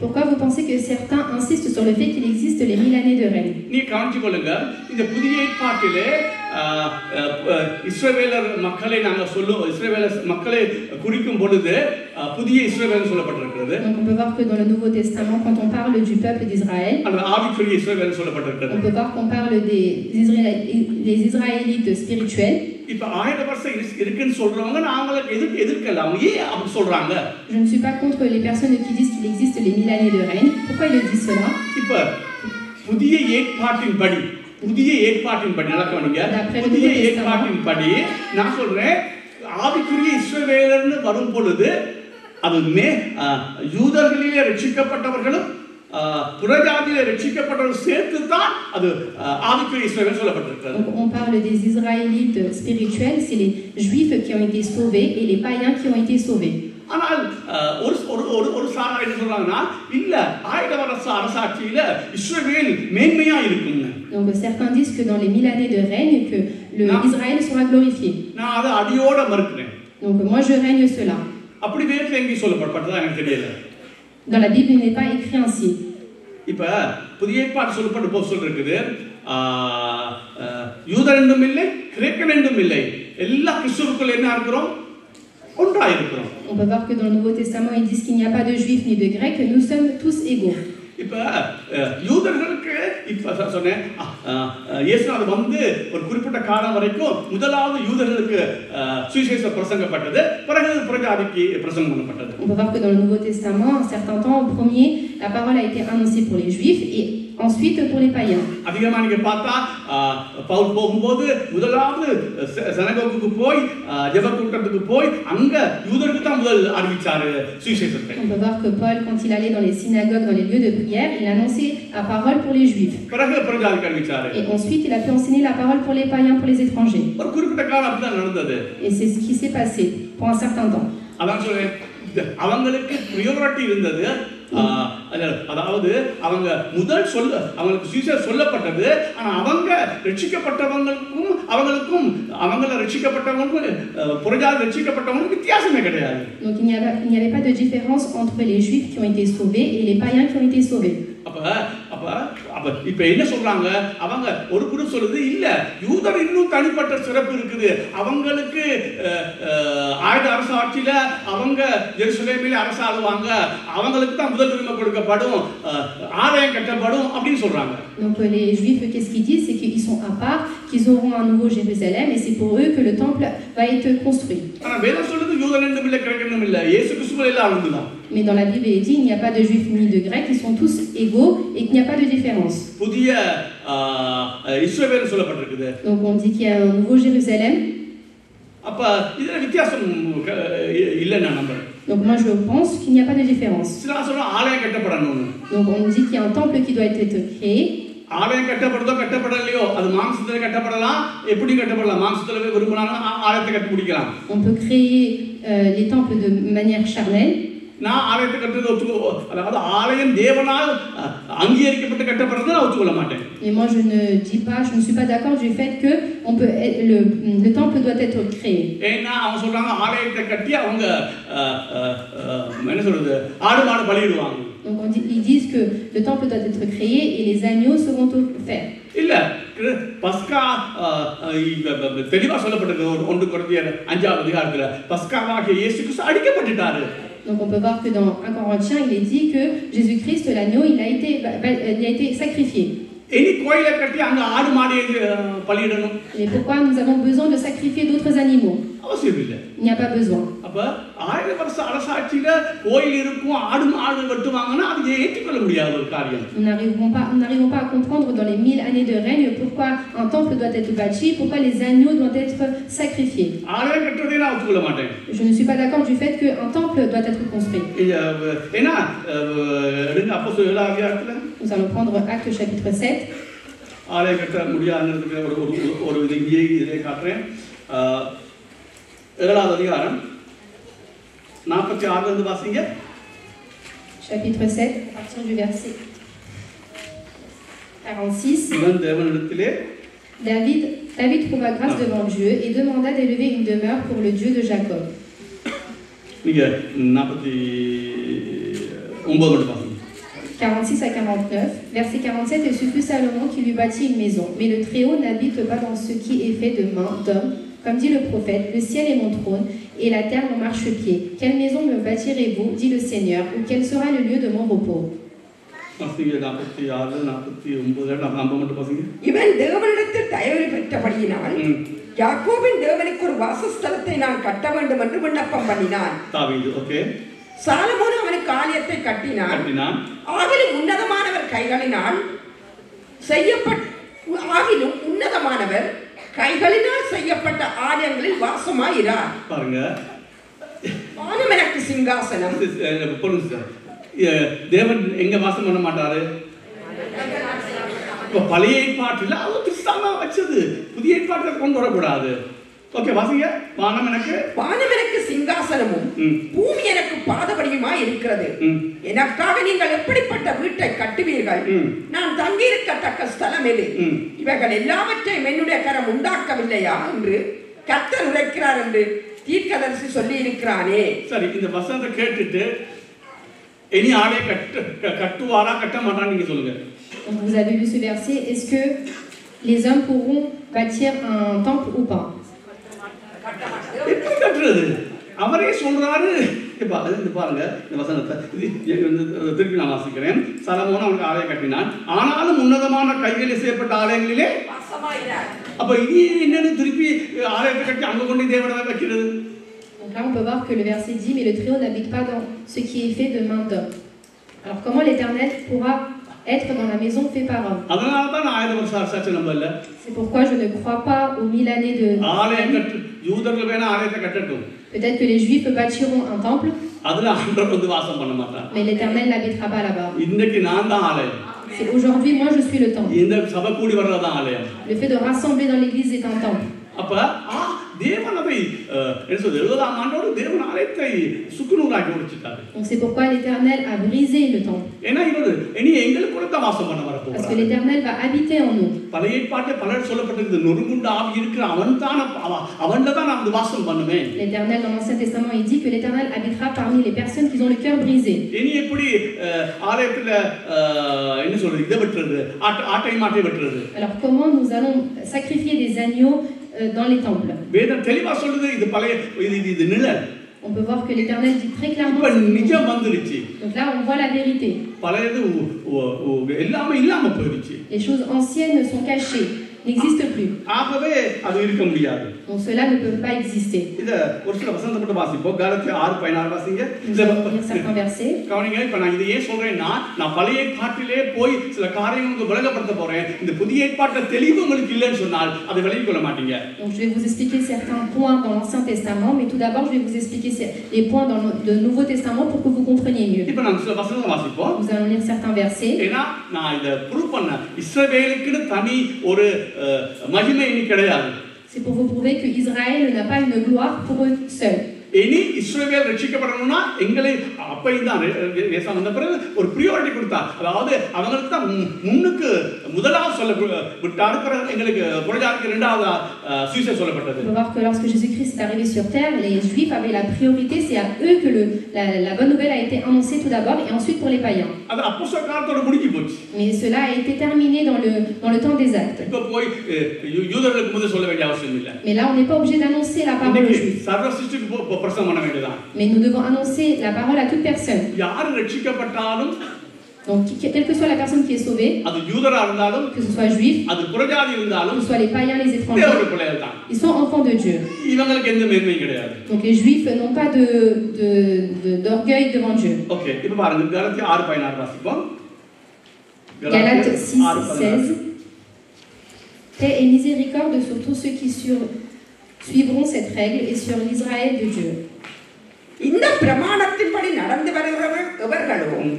Pourquoi vous pensez que certains insistent sur le fait qu'il existe les 1000 années de règne? இஸ்ரவேலர் மக்களை நாங்கள் சொல்லுவோம் இஸ்ரவேலர் மக்களை குறிக்கும் பொழுது புதிய இஸ்ரவேல் சொல்லப்பட்டிருக்கிறது. Donc on peut voir que dans le Nouveau Testament quand on parle du peuple d'Israël, ஆவிக்குரிய இஸ்ரவேல் சொல்லப்பட்டிருக்கிறது. On peut voir qu'on parle des Israélites spirituels. இப்ப 1000 வருஷம் இருக்குன்னு சொல்றவங்க நாங்களுக்கு எதிர்க்கல. அவங்க ஏன் அப்படி சொல்றாங்க? Je ne suis pas contre les personnes qui disent qu'il existe les 1000 années de règne. Pourquoi ils disent cela? இப்ப புதிய ஏற்பாட்டின்படி புதிய ஏற்பாட்டின்படி நான் சொல்றேன் ஆவிக்குரிய இஸ்ரவேலர்னு வரும் பொழுது அது யூதர்களிலே ரட்சிக்கப்பட்டவர்களும் புறஜாதியில ரட்சிக்கப்பட்டவர்கள் சேர்த்து தான் அது ஆவிக்குரிய இஸ்ரவேல் சொல்லப்பட்டிருக்கிறது. Donc on parle des Israélites spirituels, c'est les Juifs qui ont été sauvés et les païens qui ont été sauvés. ஆனால் ஒரு சாரா என்ன சொல்றாங்கன்னா இல்ல 1000 வருஷ அரசாட்சியில இஸ்ரவேல் மேன்மையா இருக்கும்னு. Donc certains disent que dans les 1000 années de règne que Israël sera glorifié. நான் அதை அடியோட மறுக்கிறேன். Donc moi je règne cela. அப்படி வேதத்துல எங்க சொல்லப்பட்டதா எனக்கு தெரியல. Dans la Bible il n'est pas écrit ainsi. இப்ப புதிய ஏற்பாடு சொல்லப்பட்ட போது சொல்லிருக்குது யூதர் என்றும் இல்லை கிரேக்கன் என்றும் இல்லை எல்லா கிறிஸ்துவுக்குள்ள என்ன இருக்கிறோம் ஒன்றா இருக்கிறோம். On peut voir que dans le Nouveau Testament ils disent qu'il n'y a pas de juifs ni de grecs, nous sommes tous égaux. இப்ப யூதர்களுக்கு இப்ப சொன்னேன் இயேசுநாதர் வந்து ஒரு குறிப்பிட்ட காலம் வரைக்கும் முதலாவது யூதர்களுக்கு சுவிசேஷம் பிரசங்கப்பட்டது, பிறகு புறஜாதிக்கு பிரசங்கம் பண்ணப்பட்டது. On peut voir que dans le Nouveau Testament un certain temps au premier la parole a été annoncée pour les juifs et ensuite pour les païens. அதிகமா நீங்க பார்த்தா பவுல் போகும்போது முதலாவது சனகோகுக்கு போய் ஜெப கூட்டத்துக்கு போய் அங்க யூதர்களுக்கு தான் முதல் அறிவிச்சாரு சுவிசேஷத்தை. On peut voir que Paul quand il allait dans les synagogues, dans les lieux de prière, il annonçait la parole pour les juifs. பிறகு புறஜாதிக்கு அறிவிச்சாரு. Et ensuite il a pu enseigner la parole pour les païens, pour les étrangers. ஒரு குறிப்பிட்ட காலம் அப்படிதான் நடந்தது. Et c'est ce qui s'est passé pour un certain temps. அதான் சொல்றேன் அவங்களுக்கு பிரியாரிட்டி இருந்தது. அதாவது அவங்க முதல் அவங்களுக்கு சுவிசேஷம் சொல்லப்பட்டது. ஆனா அவங்க ரட்சிக்கப்பட்டவங்களுக்கும் அவங்கள ரட்சிக்கப்பட்டவங்களுக்கும் புறஜாதி ரட்சிக்கப்பட்டவங்களுக்கும் வித்தியாசமே கிடையாது. Donc il n'y avait pas de différence entre les juifs qui ont été sauvés et les païens qui ont été sauvés. இப்ப என்ன சொல்றாங்க அவங்க ஒரு குரூப் சொல்லுது இல்ல யூதர் இன்னும் தனிப்பட்ட சிறப்பு இருக்குது, அவங்களுக்கு ஆயுத அரசு ஆட்சியில அவங்க ஜெருசலேமில் அரசாளுவாங்க, அவங்களுக்கு தான் முதல் உரிமை கொடுக்கப்படும், ஆலயம் கட்டப்படும் அப்படின்னு சொல்றாங்க. Donc les juifs qu'est-ce qu'ils disent, c'est qu'ils sont à part, qu'ils auront un nouveau Jérusalem et c'est pour eux que le temple va être construit. ஆனா வேதம் சொல்லுது யூதர் என்றும் இல்ல கிரேக்கனும் இல்ல இயேசு கிறிஸ்துவே எல்லாம் ஒன்றுதான். Mais dans la Bible il dit il n'y a pas de juifs ni de grecs, ils sont tous égaux et qu'il n'y a pas de différence. புதிய இஸ்ரவேல் சொல்லப்பட்டிருக்குது. Donc on dit qu'il y a un nouveau Jérusalem. அப்ப இதுல வித்தியாசம் இல்ல நான் நம்புறேன். Donc moi je pense qu'il n'y a pas de différence. சில சொல்றோம் ஆலயம் கட்டப்படணும். Donc on dit qu'il y a un temple qui doit être créé. ஆலயம் கட்டப்படுதோ கட்டப்படலையோ அது மாம்சத்துல கட்டப்படலாம், எப்படி கட்டப்படலாம், மாம்சத்துல விரும்பினாலும் ஆலயத்தை கட்டி முடிக்கலாம். On peut créer les temples de manière charnelle. நான் ஆலயத்தை கட்டுறது அதாவது ஆலயம் தேவனால் அங்கீகரிக்கப்பட்டு கட்டப்படுறது நான் ஒத்துக்கொள்ள மாட்டேன். Et moi je ne suis pas d'accord du fait que le temple doit être créé. ஏன்னா அவங்க சொல்றாங்க ஆலயத்தை கட்டி அவங்க என்ன சொல்றது ஆடு மாடு பலியிடுவாங்க. Donc ils disent que le temple doit être créé et les agneaux seront offerts. இல்ல பஸ்கா தெளிவா சொல்லப்பட்டிருக்கு 1 கொரிந்தியர் 5ஆம் அதிகாரத்துல பஸ்காவாகிய இயேசு கிறிஸ்து அடிக்கப்பட்டாரு. Donc on peut voir que dans 1 Corinthiens il est dit que Jésus-Christ l'agneau il a été sacrifié. இனி கோயிலை கட்டி அங்க ஆடு மாடு பலியிடணும். Et pourquoi nous avons besoin de sacrifier d'autres animaux? அவசியம் இல்லை. Il n'y a pas besoin. அப்ப 1000 வருஷ அரசாட்சியில கோயில் இருக்கும் ஆடு மாடு வெட்டுவாங்கன்னா அது ஏற்றுக்கொள்ள முடியாத ஒரு காரியம். Nous n'arrivons pas à comprendre dans les 1000 années de règne pourquoi un temple doit être bâti, pourquoi les agneaux doivent être sacrifiés. ஆலயம் கட்டுறதை நான் ஒத்துக்கொள்ள மாட்டேன். Je ne suis pas d'accord du fait qu'un temple doit être construit. ஏன்னா அப்போஸ்தலர் 7ஆம் அதிகாரத்துல Nous allons prendre Actes chapitre 7. ஆலயம் கட்ட முடியாதுன்றதுக்கு ஒரு இதை காட்டுறேன். 7ஆம் அதிகாரம் 46 இருந்து வாசிங்க. Chapitre 7 à partir du verset 46. இவன் தேவனிடத்திலே David trouva grâce devant Dieu et demanda d'élever une demeure pour le Dieu de Jacob. நீங்க 49 வாசிங்க. 46 à 49, verset 47, et ce fut Salomon qui lui bâtit une maison. Mais le Très-Haut n'habite pas dans ce qui est fait de main d'homme. Comme dit le prophète, le ciel est mon trône et la terre mon marchepied. Quelle maison me bâtirez-vous, dit le Seigneur, ou quel sera le lieu de mon repos? இவன் தேவனிடத்தில் தயவு பெற்றபடியினால் யாக்கோபின் தேவனுக்கு ஒரு வாசஸ்தலத்தை நான் கட்ட வேண்டும் என்று விண்ணப்பம் பண்ணினான். சாலமோன் அவனுக்கு ஆலயத்தை கட்டினான். ஆகிலும் உன்னதமானவர் கைகளினால் செய்யப்பட்ட ஆலயங்களில் வாசமாயிரார். பாருங்க, வானம் எனக்கு சிங்காசனம். தேவன் எங்க வாசம் பண்ண மாட்டாரு? இப்ப பழைய ஏற்பாட்டில் அவர் கிறிஸ்தாவா வச்சது, புதிய ஏற்பாட்டில் கொண்டு வரக்கூடாது. ஓகே, வாசிங்க. வானம் எனக்கு சிங்காசனமும் பூமி எனக்கு பாதபடியுமா இருக்கிறது. எனக்காக நீங்கள் எப்படிப்பட்ட வீட்டை கட்டுவீர்கள்? நான் தங்கியிருக்கத்தக்க ஸ்தலம் எது? இவைகள் எல்லாவற்றையும் என்னுடைய கரம் உண்டாக்கவில்லையா என்று கர்த்தர் உரைக்கிறார் என்று தீர்க்கதரிசி சொல்லி இருக்கிறானே. சரி, இந்த வசனத்தை கேட்டுட்டு இனி ஆளே கட்டுவாரா கட்ட மாட்டான்னு நீங்க சொல்லுங்க. Vous avez lu ce verset, est-ce que les hommes pourront bâtir un temple ou pas? எப்படி கட்டுறது? அவரே சொல்றாரு. பாருங்க இந்த வசனத்தை திருப்பி நான் வாசிக்கிறேன். சலமோன் அவனுக்கு ஆலயம் கட்டினான், ஆனாலும் உன்னதமான கைகளில் செய்யப்பட்ட ஆலயங்களிலே. அப்ப இது என்னன்னு திருப்பி ஆலயத்தை கட்டி அங்க கொண்டு தேவனை வைக்கிறது? Donc là on peut voir que le verset dit mais le Très-Haut n'habite pas dans ce qui est fait de main d'homme. Alors comment l'Éternel pourra être dans la maison faite par homme? C'est pourquoi je ne crois pas aux 1000 années de... Peut-être que les Juifs bâtiront un temple, mais l'Éternel n'habitera pas là-bas. C'est aujourd'hui, moi je suis le temple. Le fait de rassembler dans l'église est un temple. Donc c'est pourquoi l'Éternel a brisé le temple. Parce que l'Éternel va habiter en nous. L'Éternel dans l'Ancien Testament il dit que l'Éternel habitera parmi les personnes qui ont le cœur brisé. Alors comment nous allons sacrifier des agneaux dans les temples? On peut voir que l'Éternel dit très clairement. Donc là, on voit la vérité. Les choses anciennes sont cachées, n'existent plus. Donc cela ne peut pas exister. Nous allons lire certains versets. Donc je vais vous expliquer certains points dans l'Ancien Testament, mais tout d'abord je vais vous expliquer les points dans le Nouveau Testament pour que vous compreniez mieux. Nous allons lire certains versets. C'est pour vous prouver que Israël n'a pas une gloire pour eux seuls. இனி இஸ்ரவேல் ரட்சிக்கப்படணும்னா எங்களை அப்பைதான் வந்த பிறகு ஒரு பிரியாரிட்டி கொடுத்தார். அதாவது அவங்களுக்கு தான் முன்னுக்கு முதலாவது சொல்ல விட்டார். எங்களுக்கு புறஜாதிக்கு இரண்டாவது சுவிசேஷம் சொல்லப்பட்டது. On peut voir que lorsque Jésus-Christ est arrivé sur terre, les Juifs avaient la priorité, c'est à eux que la bonne nouvelle a été annoncée tout d'abord et ensuite pour les païens. அது அப்போஸ்தல காலத்தோட முடிஞ்சு போச்சு. Mais cela a été terminé dans le temps des actes. இப்போ போய் யூதர்களுக்கு முதல்ல சொல்ல வேண்டிய அவசியம் இல்லை. Mais là on n'est pas obligé d'annoncer la parole aux Juifs. சர்வ சிருஷ்டிக்கு Mais nous devons annoncer la parole à toute personne. Donc, quelle que soit la personne qui est sauvée, que ce soit juif, que ce soit les païens, les étrangers, ils sont enfants de Dieu. Donc, les juifs n'ont pas d'orgueil devant Dieu. Galates 6:16. Paix et miséricorde sur tous ceux qui suivront cette règle et sur l'Israël de Dieu. இந்த பிரமாணத்தின்படி நடந்து வருகிறவர்களும்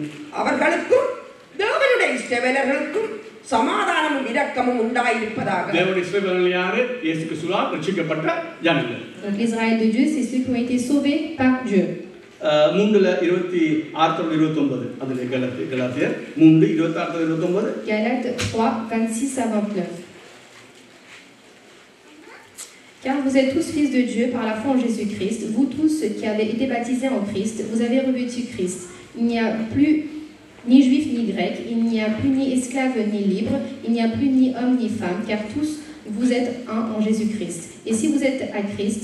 அவர்களுக்கும் தேவனுடைய இஸ்ரவேலர்களுக்கும் சமாதானமும் இரக்கமும் உண்டாயிருப்பதாக. தேவனுடைய இஸ்ரவேலர்கள் யாரு? இயேசு கிறிஸ்துவால் ரட்சிக்கப்பட்ட ஜனங்கள். Donc l'Israël de Dieu, c'est ceux qui ont été sauvés par Dieu. 3:26-29 அதுல கலாத்தியர் 3:26-29. Galates 3:26-29. Car vous êtes tous fils de Dieu par la foi en Jésus-Christ, vous tous qui avez été baptisés en Christ, vous avez revêtu Christ. Il n'y a plus ni juif ni grec, il n'y a plus ni esclave ni libre, il n'y a plus ni homme ni femme, car tous vous êtes un en Jésus-Christ. Et si vous êtes à Christ,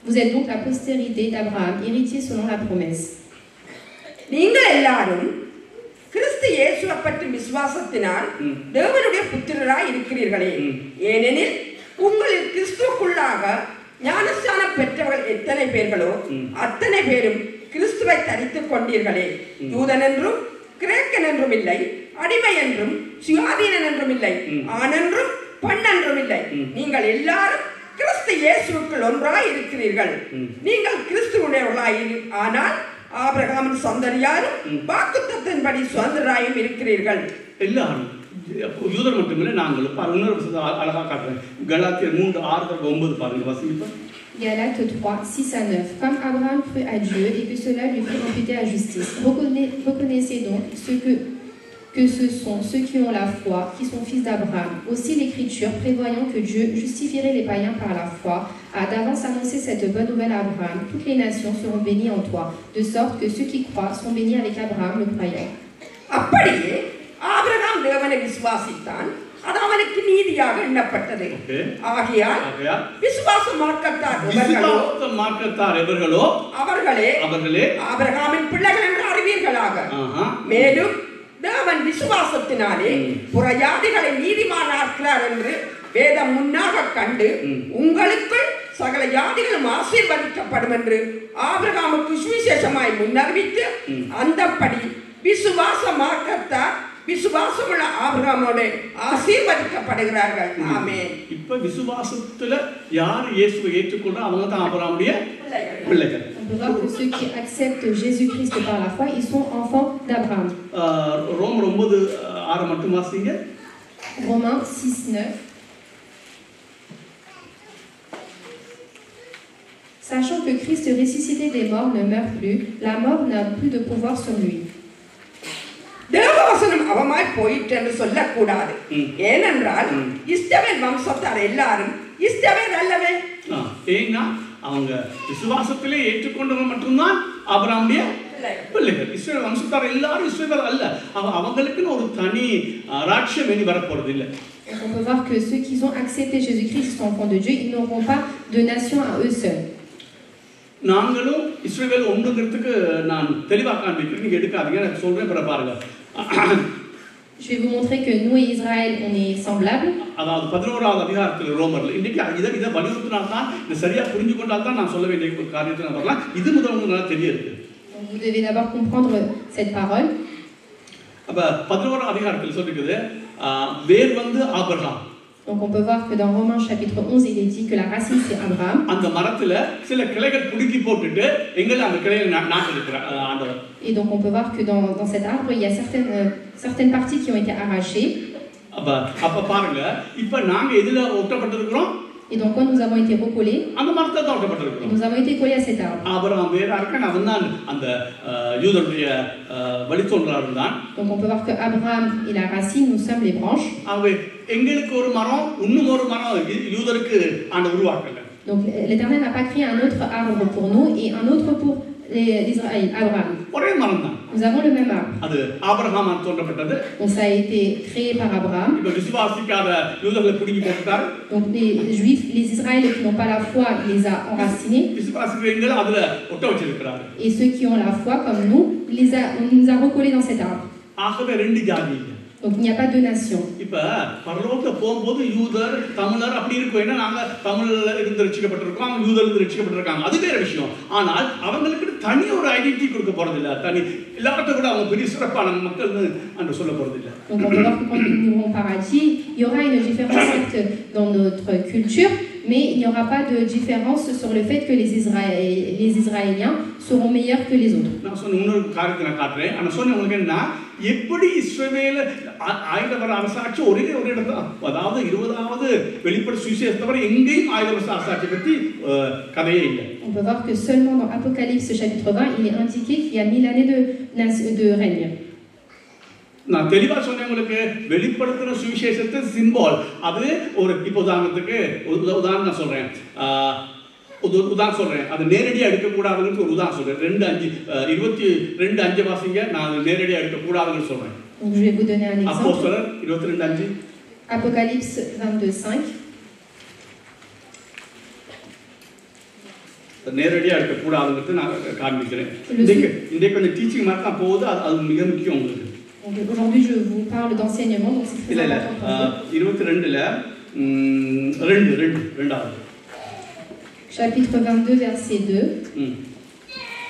vous êtes donc la postérité d'Abraham, héritier selon la promesse. நீங்கள் எல்லாரும் கிறிஸ்து இயேசுவை பற்றி விசுவாசத்தினால் தேவனுடைய புத்திரராய் இருக்கிறீர்களே. ஏனெனில் உங்களில் கிறிஸ்துவுக்குள்ளாக ஞானஸ்நானம் பெற்றவர்கள் எத்தனை பேர்களோ அத்தனை பேரும் கிறிஸ்துவை தரித்துக் கொண்டீர்களே. யூதன் என்றும் கிரேக்கன் என்றும் இல்லை, அடிமை என்றும் சுயாதீனன் என்றும் இல்லை, ஆணென்றும் பெண்ணென்றும் இல்லை, நீங்கள் எல்லாரும் கிறிஸ்து இயேசுவுக்குள் ஒன்றாய் இருக்கிறீர்கள். நீங்கள் கிறிஸ்துவுடையவர்களாய் ஆனால் ஆபிரகாமின் சந்ததியாரும் வாக்குத்தத்தத்தின்படி சுதந்திரராயும் இருக்கிறீர்கள். எல்லாரும் யூதர் மட்டுமில்லை நாங்களும். இன்னொரு அழகா காட்டுறேன். கலாத்தியர் 3:6-9 பாருங்க, வாசிங்க. Galates 3, 6 à 9. Comme Abraham crut à Dieu et que cela lui fut imputé à justice. Reconnaissez donc que ce sont ceux qui ont la foi, qui sont fils d'Abraham. Aussi l'Écriture, prévoyant que Dieu justifierait les païens par la foi, a d'avance annoncé cette bonne nouvelle à Abraham. Toutes les nations seront bénies en toi, de sorte que ceux qui croient sont bénis avec Abraham le croyant. அப்படியே ஆபிரகாம் தேவனை விசுவாசித்தான், அது அவனுக்கு நீதியாக எண்ணப்பட்டது. ஆகையால் விசுவாச மார்க்கத்தார் எவர்களோ அவர்களே ஆபிரகாமின் பிள்ளைகள் என்று அறிவீர்களாக. மேலும் தேவன் விசுவாசத்தினாலே புறஜாதிகளை நீதிமானாக்கிறார் என்று வேதம் முன்னாக கண்டு உங்களுக்குள் சகல ஜாதிகளும் ஆசீர்வதிக்கப்படும் என்று ஆபிரகாமுக்கு சுவிசேஷமாய் முன்னறிவித்து அந்தப்படி விசுவாச மார்க்கத்தார் விசுவாசமுள்ள ஆபிரகாமோடு ஆசீர்வதிக்கப்படுகிறார்கள். ஆமென். இப்ப விசுவாசத்துல யார் இயேசுவை ஏற்றுக்கொண்டா அவங்க தான் ஆபிரகாமுடைய பிள்ளைகள். On peut voir que ceux qui acceptent Jésus-Christ par la foi, ils sont enfants d'Abraham. ரோமர் 9:6 மட்டும் வாசிங்க. Romains 6:9. Sachant que Christ ressuscité des morts ne meurt plus, la mort n'a plus de pouvoir sur lui. தேவவசனம் அவமாய் போயிற்று என்று சொல்லக்கூடாது. ஏனென்றால் இஸ்ரவேல் வம்சத்தார் எல்லாரும் இஸ்ரவேல் அல்லவே. ஏன்னா அவங்க விசுவாசத்திலே ஏற்றுக்கொண்டவங்க மட்டும்தான் ஆபிரகாமுடைய பிள்ளைகள். இஸ்ரவேல் வம்சத்தார் எல்லாரும் இஸ்ரவேல் அல்ல. அவங்களுக்குன்னு ஒரு தனி ராஜ்யம் இனி வரப்போறது இல்லை. On peut voir que ceux qui ont accepté Jésus-Christ sont enfants de Dieu, ils n'auront pas de nation à eux seuls. நாங்களும் இஸ்ரவேல் ஒன்றுங்கிறதுக்கு நான் தெளிவாக காண்பிக்கிறேன், நீங்க எடுக்காதீங்க, நான் சொல்றேன் பிற பாருங்க. Je vais vous montrer que nous et Israël on est semblables. அதாவது 11வது அதிகாரத்தில் ரோமர்ல இன்னைக்கு இதை வலியுறுத்தினால் தான் இதை சரியா புரிஞ்சு கொண்டால் தான் நான் சொல்ல வேண்டிய காரியத்தை நான் வரலாம். இது முதல் உங்களுக்கு நல்லா தெரியுது. Vous devez d'abord comprendre cette parole. அப்ப 11வது அதிகாரத்தில் சொல்லிருக்குது வேர் வந்து Abraham. Donc on peut voir que dans Romains chapitre 11 il est dit que la racine c'est Abraham. அந்த மரத்துல சில கிளைகள் புடுங்கி போட்டுட்டு எங்களை அந்த கிளையை நாட்டிருக்கிறார் ஆண்டவர். Et donc on peut voir que dans cet arbre il y a certaines parties qui ont été arrachées. அப்ப பாருங்க இப்ப நாங்க எதுல ஒட்டப்பட்டிருக்கிறோம்? Et donc quand nous avons été recollés, அந்த மரத்துல தான் ஒட்டப்பட்டிருக்கிறோம். nous avons été collés à cet arbre. Abraham vera இருக்கான், அவன் தான் அந்த யூதருடைய வழித்தோன்றலா இருந்தான். Donc on peut voir que Abraham est la racine, nous sommes les branches. அவன் எங்களுக்கு ஒரு மரம் இன்னும் ஒரு மரம் யூதருக்கு ஆண்டவர் உருவாக்கல. Donc l'Éternel n'a pas créé un autre arbre pour nous et un autre pour l'Israël, Abraham. ஒரே மரம் தான். Nous avons le même arbre. அது ஆபிரகாமால் தோன்றப்பட்டது. Donc ça a été créé par Abraham. இப்ப விசுவாசிக்காத யூதர்களை புடுங்கி போட்டார். Donc les Juifs, les Israéliens qui n'ont pas la foi, il les a enracinés. விசுவாசிக்கிறவங்க அதுல ஒட்ட வச்சிருக்கிறார். Et ceux qui ont la foi comme nous, on nous a recollés dans cet arbre. ஆகவே ரெண்டு ஜாதி. Donc il n'y a pas de nation. இப்ப பரலோகத்துல போகும்போது யூதர் தமிழர் அப்படி இருக்கும். ஏன்னா நாங்க தமிழ்ல இருந்து ரட்சிக்கப்பட்டிருக்கோம், அவங்க யூதர்ல இருந்து ரட்சிக்கப்பட்டிருக்காங்க, அது வேற விஷயம். ஆனால் அவங்களுக்கு தனி ஒரு ஐடென்டிட்டி கொடுக்க போறது இல்ல. தனி எல்லாத்த கூட அவங்க பெரிய சிறப்பான மக்கள் என்று சொல்ல போறது இல்ல. Donc on peut voir que quand nous irons au paradis, il y aura une différence certes dans notre culture, mais il n'y aura pas de différence sur le fait que les Israéliens seront meilleurs que les autres. நான் சொன்ன இன்னொரு காரியத்தை நான் காட்டுறேன். ஆனா சொன்ன உங்களுக்கு என்ன, எப்படி இஸ்ரவேல் ஆயுதவர அரசாட்சி ஒரே இடத்துல, அதாவது 20வது வெளிப்படை சுவிசேஷத்தை தவிர எங்கேயும் ஆயுதவர அரசாட்சி பற்றி கதையே இல்லை. On peut voir que seulement dans Apocalypse chapitre 20, il est indiqué qu'il y a 1000 années de règne. நான் தெளிவா சொன்னேன் உங்களுக்கு, வெளிப்படுத்துற சுவிசேஷத்தை சிம்பால் அது ஒரு இப்போ உதாரணத்துக்கு உதாரணம் நான் சொல்றேன், உதாரணம் சொல்றேன், அது நேரடியா எடுக்கக்கூடாதுன்னு ஒரு உதாரணம் சொல்றேன். 22:5 வாசிங்க, நான் நேரடியா எடுக்கக்கூடாதுன்னு சொல்றேன். Donc je vais vous donner un exemple. அப்போஸ்தலர் 22:5. Apocalypse 22:5. நேரடியா எடுக்கக்கூடாதுன்னு நான் காண்பிக்கிறேன். இன்றைக்கு கொஞ்சம் டீச்சிங் மாதிரி தான் போகுது, அது மிக முக்கியம் உங்களுக்கு. Aujourd'hui je vous parle d'enseignement, donc c'est très important. 22ல 2. Chapitre 22 verset 2.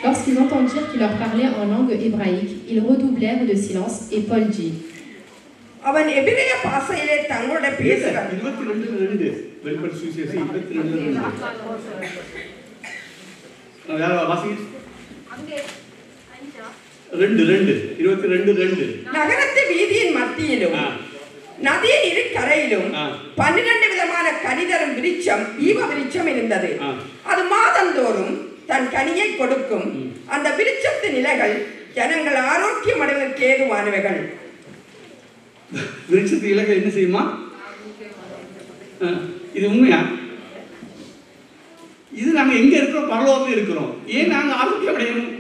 Lorsqu'ils entendirent qu'il leur parlait en langue hébraïque, ils redoublèrent de silence et Paul dit. அவன் எபிரேய பாஷையிலே தங்களோட பேசுகிறார். 22:2 வெளிப்படுத்தின சுவிசேஷம் 22:2. யாரோ வாசிங்க. 22 நகரத்து வீதியின் மத்தியிலும் நதியின் இரு கரையிலும் 12 விதமான கனிதரும் விருட்சம் ஈவ விருட்சம் இருந்தது. அது மாதந்தோறும் தன் கனியை கொடுக்கும். அந்த விருட்சத்தின் இலைகள் ஜனங்கள் ஆரோக்கியம் அடைவதற்கு ஏதுவானவைகள். விருட்சத்தின் இலைகள் என்ன செய்யுமா? இது உண்மையா? இது நாங்க எங்க இருக்கிறோம்? பரலோகத்தில் இருக்கிறோம். ஏன் நாங்க ஆரோக்கியம் அடையணும்?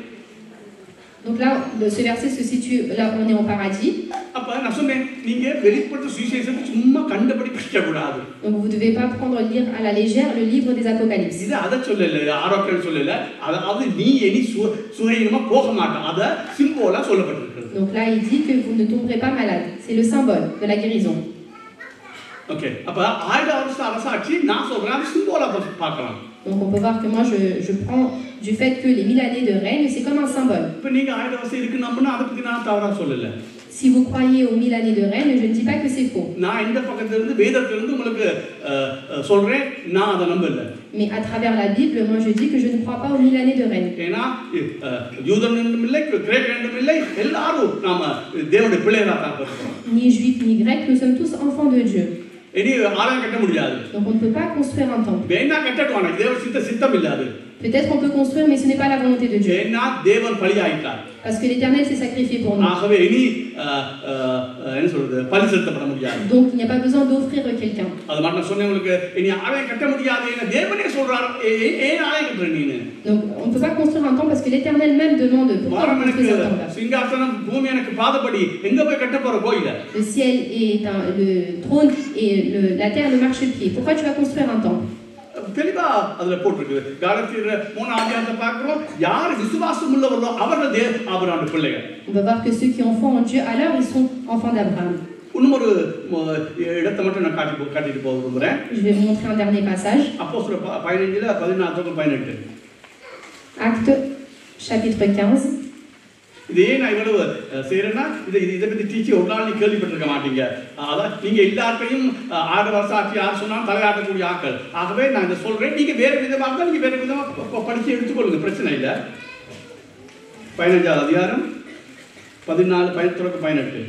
Donc là, ce verset se situe, là on est en paradis. Donc vous ne devez pas prendre lire à la légère le livre des Apocalypses. Donc là, il dit que vous ne tomberez pas malade. C'est le symbole de la guérison. Ok. Donc on peut voir que moi je prends du fait que les 1000 années de règne, c'est comme un symbole. Si vous croyez aux 1000 années de règne, je ne dis pas que c'est faux. Mais à travers la Bible, moi je dis que je ne crois pas aux 1000 années de règne. Ni juifs ni grecs, nous sommes tous enfants de Dieu. Donc on ne peut pas construire un temple. Peut-être qu'on peut construire, mais ce n'est pas la volonté de Dieu. Parce que l'Éternel s'est sacrifié pour nous. Donc il n'y a pas besoin d'offrir quelqu'un. Donc on ne peut pas construire un temple parce que l'Éternel même demande pourquoi on construit un temple. Le ciel est le trône et la terre le marchepied. Pourquoi tu vas construire un temple? On va voir que ceux qui ont foi en Dieu, alors ils sont enfants d'Abraham. Je vais vous montrer un dernier passage. Actes chapitre 15. இதே நான் இவ்வளவு செய்யறேன்னா இதை பத்தி டீச்சர் ஒரு நாள் நீ கேள்விப்பட்டிருக்க மாட்டீங்க. அதான் நீங்க எல்லாருக்கையும் 6 வருஷம் ஆட்சி யார் சொன்னாலும் தலையாட்டக்கூடிய ஆட்கள். ஆகவே நான் இதை சொல்றேன். நீங்க வேற விதமாக தான் நீங்க வேற விதமா படிச்சு எடுத்துக்கொள்ளுங்க, பிரச்சனை இல்லை. 15 அதிகாரம் 14 18.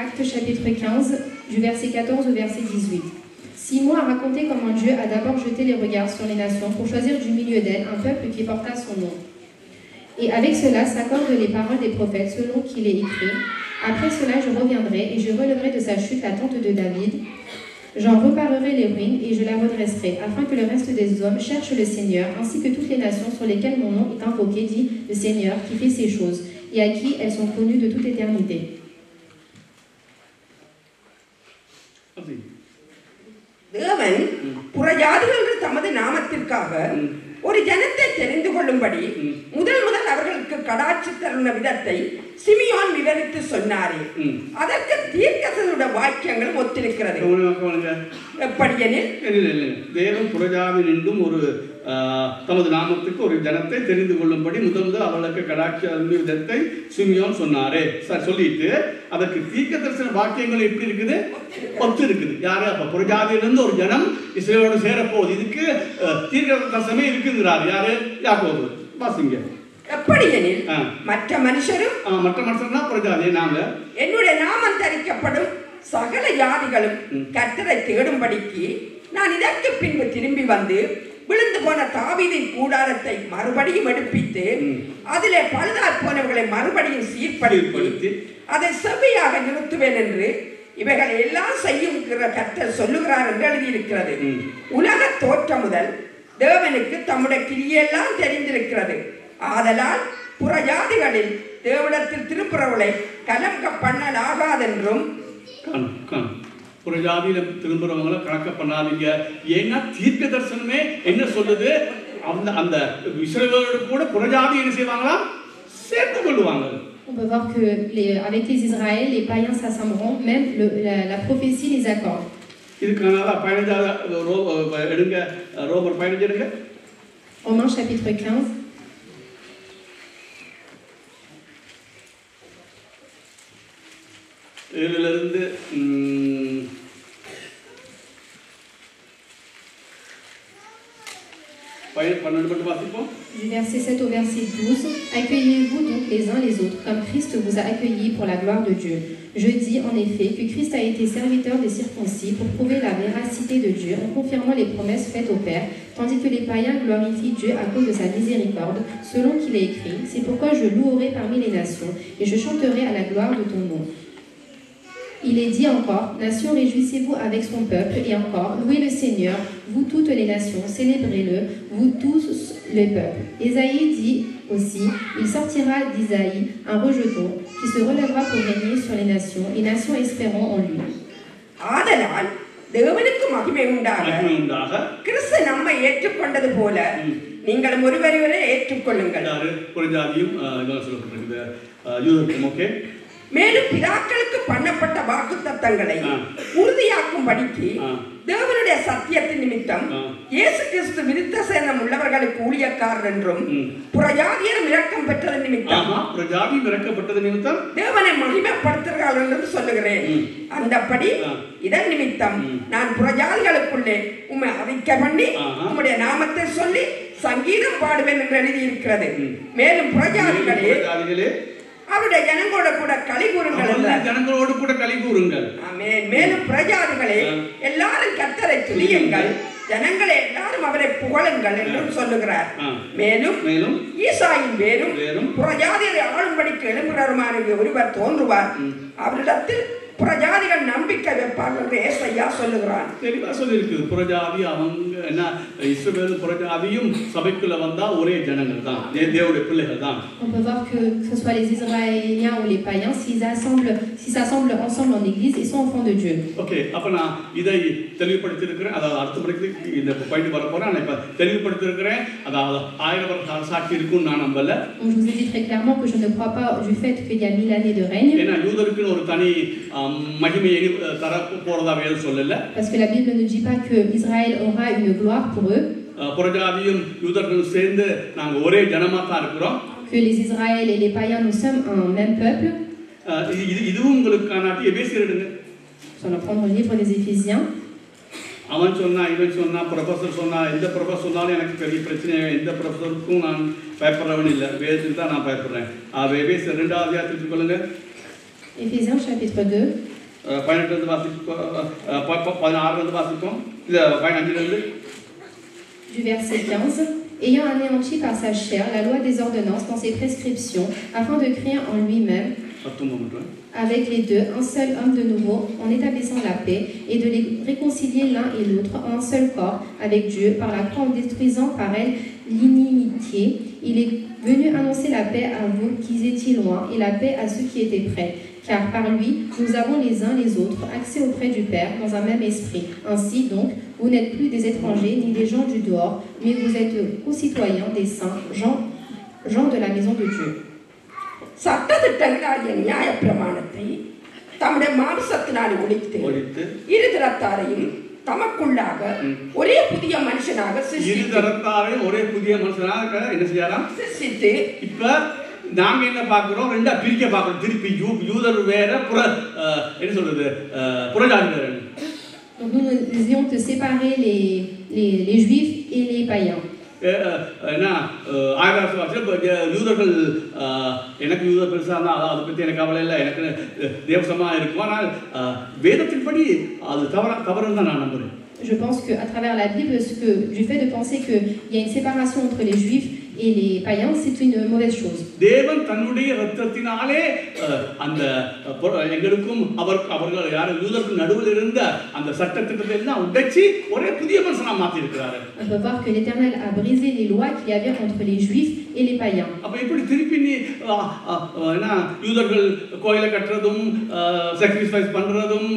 Actes chapitre 15 du verset 14 au verset 18. Simon a raconté comment Dieu a d'abord jeté les regards sur les nations pour choisir du milieu d'elles un peuple qui porta son nom. Et avec cela s'accordent les paroles des prophètes selon qu'il est écrit. Après cela, je reviendrai et je relèverai de sa chute la tente de David. J'en reparerai les ruines et je la redresserai, afin que le reste des hommes cherche le Seigneur, ainsi que toutes les nations sur lesquelles mon nom est invoqué, dit le Seigneur, qui fait ces choses, et à qui elles sont connues de toute éternité. தேவன் புறஜாதிகளுக்கு தமது நாமத்திற்காக ஒரு ஜனத்தை தெரிந்து கொள்ளும்படி முதல் அவர்களுக்கு கடாட்சி தருண விதத்தை சிமியோன் விவரித்து சொன்னாரே. அதற்கு தீர்க்கதரிசியுடைய வாக்கியங்களும் ஒத்திருக்கிறது. எப்படியெனில் தேவன் புறஜாதியினின்றும் ஒரு தமது நாமத்துக்கு ஒரு ஜனத்தை தெரிந்து கொள்ளும்படி முதல் அவர்களுக்கு கடாட்சி தருண விதத்தை சிமியோன் சொன்னாரே சொல்லிட்டு அதற்கு தீர்க்கதரிசன வாக்கியங்கள் எப்படி இருக்குது? ஒத்து இருக்குது. யாரு? அப்ப புறஜாதியிலிருந்து ஒரு ஜனம் இஸ்ரவேலோடு சேரப்போகுது. இதுக்கு தீர்க்கதரிசனமே இருக்குங்கிறார். யாரு? யாக்கோபு. வாசிங்க. எப்படியெனில் மற்ற மனுஷரும் புறஜாதி நாங்க என்னுடைய நாமம் தரிக்கப்படும் சகல ஜாதிகளும் கர்த்தரை தேடும்படிக்கு நான் இதற்கு பின்பு திரும்பி வந்து விழுந்து போன தாவீதின் கூடாரத்தை மறுபடியும் எடுப்பித்து அதிலே பழுதாற் போனவர்களை மறுபடியும் சீர்படுத்தி அதை செவ்வையாக நிறுத்துவேன் என்று இவைகள் எல்லாம் செய்யும் கர்த்தர் சொல்லுகிறார் என்று எழுதியிருக்கிறது. உலக தோற்றம் முதல் தேவனுக்கு தம்முடைய கிரியெல்லாம் தெரிந்திருக்கிறது. ஆதலால் புறஜாதிகளில் தேவனிடத்தில் திருப்புறவளை கலங்க பண்ணலாகாதென்றும் புறஜாதியில திரும்புறவங்களை கணக்க பண்ணாதீங்க. ஏன்னா தீர்க்க தரிசனமே என்ன சொல்லுது? அந்த இஸ்ரவேலோடு கூட புறஜாதி என்ன செய்வாங்களா? சேர்த்து கொள்வாங்க. On peut voir que avec les Israël, les païens s'assembleront, même la prophétie les accorde. இதுக்காக 15 எடுங்க, ரோமர் 15 எடுங்க. Romains chapitre 15. இதிலிருந்து Du verset 7 au verset 12, accueillez-vous donc les uns les autres, comme Christ vous a accueillis pour la gloire de Dieu. Je dis en effet que Christ a été serviteur des circoncis pour prouver la véracité de Dieu en confirmant les promesses faites au Père, tandis que les païens glorifient Dieu à cause de sa miséricorde, selon qu'il est écrit, c'est pourquoi je louerai parmi les nations et je chanterai à la gloire de ton nom. Il est dit encore, nations, réjouissez-vous avec son peuple, et encore, louez le Seigneur, vous toutes les nations, célébrez-le, vous tous les peuples. Ésaïe dit aussi, il sortira d'Isaïe un rejeton qui se relèvera pour régner sur les nations espéreront en lui. ஆதலால் தேவனுக்கு மகிமை உண்டாக கிறிஸ்து நம்மை ஏற்றுக்கொண்டது போல நீங்களும் ஒருவரை ஏற்றுக்கொள்ளுங்கள். மேலும் பிதாக்களுக்கு பண்ணப்பட்ட வாக்குத்தத்தங்களை உறுதியாக்கும்படிக்கு தேவனுடைய சத்தியத்தின் நிமித்தம் இயேசு கிறிஸ்து விருத்த சேதனம் உள்ளவர்களுக்கு ஊழியக்காரர் என்றும் புறஜாதியரும் இரக்கம் பெற்றது நிமித்தம் தேவனை மகிமைப்படுத்துகிறார்கள் என்று சொல்லுகிறேன். அந்தபடி இதன் நிமித்தம் நான் புறஜாதிகளுக்குள்ளே உம்மை அறிக்க பண்ணி உம்முடைய நாமத்தை சொல்லி சங்கீதம் பாடுவேன் என்று எழுதியிருக்கிறது. மேலும் புறஜாதிகளே அவருடைய ஜனங்களோடு கூட களி கூறுங்கள். ஆமென். மேலும் பிரஜாதிகளே எல்லாரும் கர்த்தரை துதியுங்கள், ஜனங்களே எல்லாரும் அவரை புகழுங்கள் என்றும் சொல்லுகிறார். மேலும் ஈசாயின் வேரும் புறஜாதிகளை ஆளும்படிக்கு எழும்புகிறவருமான ஒருவர் தோன்றுவார், அவரிடத்தில் புறஜாதிகள் நம்பிக்கை வைப்பார்கள் என்று ஏசாயா சொல்லுகிறார். தெளிவா சொல்லிருக்கு. புறஜாதி அவங்க என்ன இஸ்ரவேல் புறஜாதியும் சபைக்குள்ள வந்தா ஒரே ஜனங்கள் தான், தேவனுடைய பிள்ளைகள் தான். On peut voir que ce soit les Israéliens ou les païens, s'ils s'assemblent ensemble en église, ils sont enfants de Dieu. Okay, அப்ப நான் இதை தெளிவுபடுத்தி இருக்கிறேன். அதாவது அடுத்த படிக்கு இந்த பாயிண்ட் வர போறேன். நான் இப்ப தெளிவுபடுத்தி இருக்கிறேன். அதாவது 1000 வருஷ சாட்சி இருக்குன்னு நான் நம்பல. Je vous ai dit très clairement que je ne crois pas du fait qu'il y a 1000 années de règne. ஏன்னா யூதருக்கு ஒரு தனி மகிமையை தர போறதா வேதம் சொல்லல. Parce que la Bible ne dit pas que Israël aura une gloire pour eux. புறஜாதியும் யூதர்களும் சேர்ந்து நாங்க ஒரே ஜனமா தான் இருக்கிறோம். Que les Israël et les païens nous sommes un même peuple. இதுவும் உங்களுக்கு காணாட்டி எபேசியர் எடுங்க. On va prendre le livre des Éphésiens. அவன் சொன்னா இவன் சொன்னா ப்ரொஃபசர் சொன்னா எந்த ப்ரொஃபசர் சொன்னாலும் எனக்கு பெரிய பிரச்சனை. எந்த ப்ரொஃபசருக்கும் நான் பயப்படுறவன் இல்லை, வேதத்துக்கு தான் நான் பயப்படுறேன். எபேசியர் 2வது அதிகாரத்தை சொல்லுங்க. Éphésiens chapitre 2. 18 வாசிப்போம். இல்ல 15 du verset 15, ayant anéanti par sa chair la loi des ordonnances dans ses prescriptions, afin de créer en lui-même, avec les deux, un seul homme de nouveau, en établissant la paix, et de les réconcilier l'un et l'autre en un seul corps avec Dieu, par la croix, en détruisant par elle l'inimitié. Il est venu annoncer la paix à vous qui étiez loin, et la paix à ceux qui étaient près. Car par lui, nous avons les uns les autres accès auprès du Père dans un même esprit. Ainsi donc, vous n'êtes plus des étrangers ni des gens du dehors, mais vous êtes concitoyens des saints, gens de la maison de Dieu. சட்டதிட்டங்களாகிய நியாய பிரமாணத்தை தம்முடைய மாம்சத்தினால் ஒழித்து இருதரத்தாரையும் தமக்குள்ளாக ஒரே புதிய மனுஷனாக என்ன செய்யலாம் சிருஷ்டித்து இப்ப நாங்க என்ன பார்க்கிறோம், ரெண்டா பிரிக்க பார்க்கிறோம். திருப்பி யூதர் வேற என்ன சொல்றது புறஜாதி வேற. Donc nous essayons de séparer les juifs et les païens. யூதர்கள் எனக்கு யூதர் பெருசா இருந்தா அதை பத்தி எனக்கு கவலை இல்லை, எனக்கு தேவசமா இருக்கும். ஆனால் வேதத்தின்படி அது தவறுன்னு தான் நான் நம்புறேன். Je pense qu'à travers la Bible, du fait de penser qu'il y a une séparation entre les juifs et les païens, c'est une mauvaise chose. தேவன் தன்னுடைய இரத்தத்தினாலே அந்த எங்களுக்கும் அவர்கள் யார் யூதருக்கு நடுவில் இருந்த அந்த சட்டத்திட்டத்தை எல்லாம் உடைச்சி ஒரே புதிய மனுஷனா மாத்தி இருக்கிறார். On peut voir que l'Éternel a brisé les lois qu'il y avait entre les juifs et les païens. அப்ப இப்படி திருப்பி யூதர்கள் கோயிலை கட்டுறதும் சாக்ரிஃபைஸ் பண்றதும்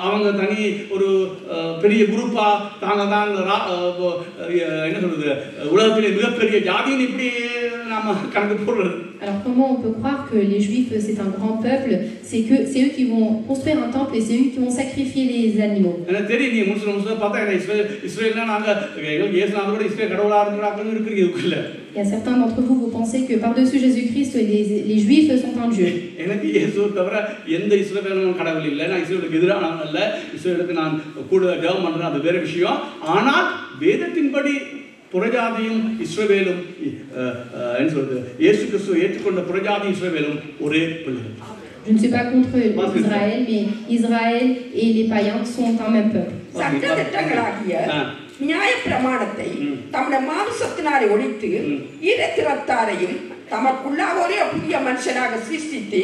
அவங்க தனி ஒரு பெரிய குரூப்பா தாங்க தான் என்ன சொல்றது உலகத்திலே மிகப்பெரிய ஜாதின்னு இப்படி நாம கணக்கு போடுறது. Alors comment on peut croire que les juifs c'est un grand peuple, c'est eux qui vont construire un temple et c'est eux qui vont sacrifier les animaux. எனக்கு தெரியும், நீ முஸ்லிம் பார்த்தா இஸ்ரேல்னா நாங்க இயேசுநாதரோட இஸ்ரேல் கடவுளா இருக்கிறாங்கன்னு இருக்குறீங்க. Il y a certains d'entre vous, vous pensez que par-dessus Jésus-Christ, les Juifs sont un Dieu. எனக்கு இயேசு தவிர எந்த இஸ்ரவேலும் கடவுள் இல்லை. நான் இஸ்ரவேலுக்கு எதிரானவன் அல்ல. இஸ்ரவேலுக்கு நான் கூட ஜெபம் பண்றேன், அது வேற விஷயம். ஆனால் வேதத்தின்படி புறஜாதியும் இஸ்ரவேலும் என்ன சொல்றது இயேசு கிறிஸ்துவை ஏற்றுக்கொண்ட புறஜாதியும் இஸ்ரவேலும் ஒரே பிள்ளைகள். Je ne suis pas contre Israël, mais Israël et les païens sont un même peuple. சட்டதிட்டங்களாகிய நியாய பிரமாணத்தை தம்முடைய மாம்சத்தினாலே ஒழித்து இரத்திரத்தாரையும் தமக்குள்ளாக ஒரே புதிய மனுஷனாக சிருஷ்டித்து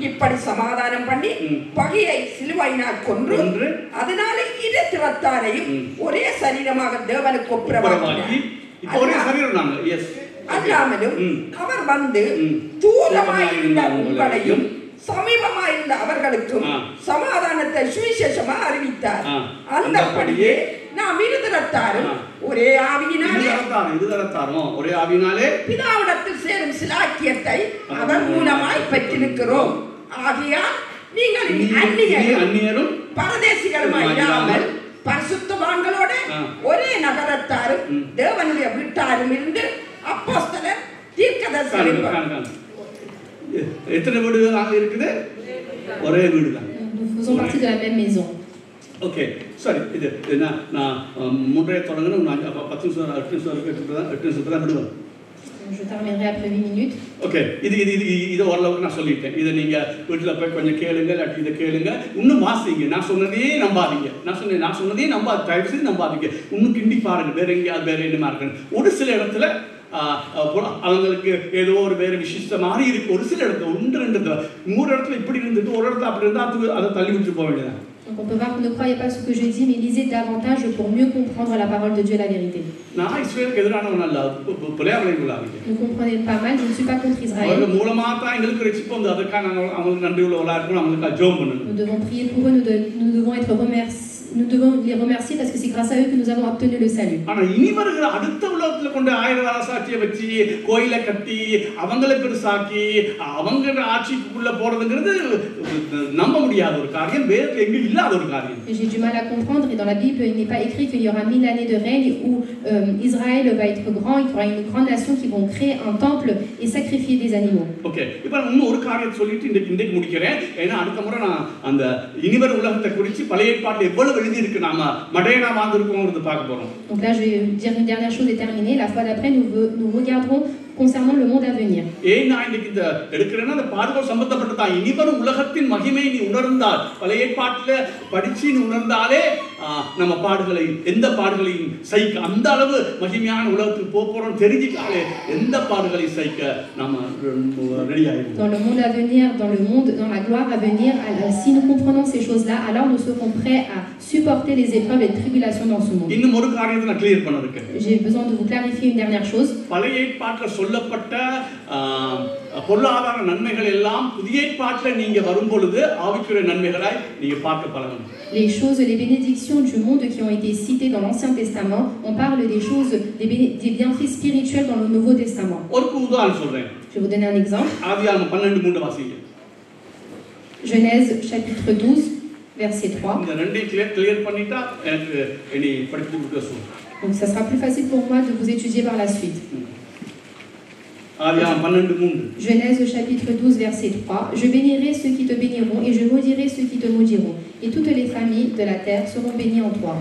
இப்படி சமாதானம் பண்ணி பகையை சிலுவையினால் கொன்று அதனாலே இரத்திரத்தாரையும் ஒரே சரீரமாக தேவனுக்கு ஒப்புரவாக்கினார். அல்லாமலும் அவர் வந்து தூரமாயிருந்த உங்களையும் சமீபமாயிருந்த அவர்களுக்கும் சமாதானத்தை சுவிசேஷமாக அறிவித்தார். அந்தபடியே நாம் இருதரத்தாரும் ஒரே ஆவியினாலே பிதாவிடத்தில் சேரும் சிலாக்கியத்தை அவர் மூலமாய் பெற்றிருக்கிறோம். ஆகையால் நீங்கள் அந்நியரும் பரதேசிகளுமாய் இராமல் பரிசுத்தவான்களோட ஒரே நகரத்தாரும் தேவனுடைய வீட்டாரும் இருந்து அப்போஸ்தலர் தீர்க்கதரிசிகள். எத்தனை வீடுகள் அங்க இருக்குது? ஒரே வீடு தான். Nous faisons partie de la même maison. Okay சரி. இது நான் முன்றைய தொடங்கணும். 10 நிமிஷம் 8 நிமிஷம் தான் விடுவேன். Je terminerai après 8 minutes. Okay இது ஓரளவுக்கு நான் சொல்லிட்டேன். இதை நீங்க வீட்டில் போய் கொஞ்சம் கேளுங்க, இல்லாட்டி இதை கேளுங்க, இன்னும் வாசிங்க. நான் சொன்னதே நம்பாதீங்க. நான் சொன்னதே தயவு செய்து நம்பாதீங்க. இன்னும் கிண்டி பாருங்க, வேற எங்கேயாவது வேற என்னமா இருக்குன்னு. ஒரு சில இடத்துல அவங்களுக்கு ஏதோ ஒரு வேற விசிஷ்ட மாதிரி இருக்கு. ஒரு சில இடத்துல 1-2 இடத்துல இப்படி இருந்துட்டு ஒரு இடத்துல அப்படி இருந்தா அதை தள்ளி விட்டு போக வேண்டியதான். Donc on peut voir que ne croyez pas ce que je dis, mais lisez davantage pour mieux comprendre la parole de Dieu, la vérité. Vous comprenez pas mal, je ne suis pas contre Israël. Nous devons prier pour eux, nous devons être remerciés. Nous devons les remercier parce que c'est grâce à eux que nous avons obtenu le salut. J'ai du mal à comprendre, et dans la Bible il n'est pas écrit qu'il y aura 1000 années de règne où Israël va être grand, il y aura une grande nation qui vont créer un temple et sacrifier des animaux. OK. இப்போ இன்னும் ஒரு காரியத்தை சொல்லிட்டு இன்றைக்கு முடிக்கிறேன். ஏன்னா அடுத்த முறை நான் அந்த இனிவர உலகத்தை குறித்து பழைய ஏற்பாட்டில் எவ்வளவு எழுதி இருக்கு நாம மடேனா வாங்கிருக்கோம்ங்கிறது பார்க்க போறோம். Donc là je vais dire une dernière chose et terminer. La fois d'après nous regarderons concernant le monde à venir. ஏன் நான் இன்னைக்கு இந்த எடுக்கிறேன்னா அந்த பாடுகள் சம்பந்தப்பட்டதா. இனிவர உலகத்தின் மகிமையை நீ உணர்ந்தால், பழைய ஏற்பாட்டில் படிச்சு நீ உணர்ந்தாலே நம்ம பாடுகளை எந்த பாடுகளையும் சகிக்க அந்த அளவு மகிமையான உலகத்துக்கு போறோம் தெரிஞ்சிட்டாலே எந்த பாடுகளையும் சகிக்க நாம ரெடி ஆயிடுவோம். Dans le monde à venir, dans la gloire à venir, si nous comprenons ces choses-là, alors nous serons prêts à supporter les épreuves et les tribulations dans ce monde. இன்னும் ஒரு காரியத்தை நான் கிளியர் பண்ணனும். J'ai besoin de vous clarifier une dernière chose. பழைய ஏற்பாட்டில் சொல்லப்பட்ட பொருளாதார நன்மைகள் எல்லாம் புதிய ஏற்பாட்டில் நீங்க வரும்பொழுது ஆவிக்குரிய நன்மைகளாய் நீங்க பார்க்க பழகணும். Les choses, les bénédictions du monde qui ont été citées dans l'Ancien Testament, on parle des choses, des bienfaits spirituels dans le Nouveau Testament. ஒரு உதாரணம் சொல்றேன். Je vais vous donner un exemple. ஆதியாகமம் 12:3 வாசிங்க. Genèse chapitre 12 verset 3. இந்த ரெண்டையும் கிளியர் பண்ணிட்டா எனக்கு இனி படிச்சு கொடுக்க சொல்லுங்க. Donc ça sera plus facile pour moi de vous étudier par la suite. Genèse chapitre 12 verset 3. Je bénirai ceux qui te béniront et je maudirai ceux qui te maudiront et toutes les familles de la terre seront bénies en toi.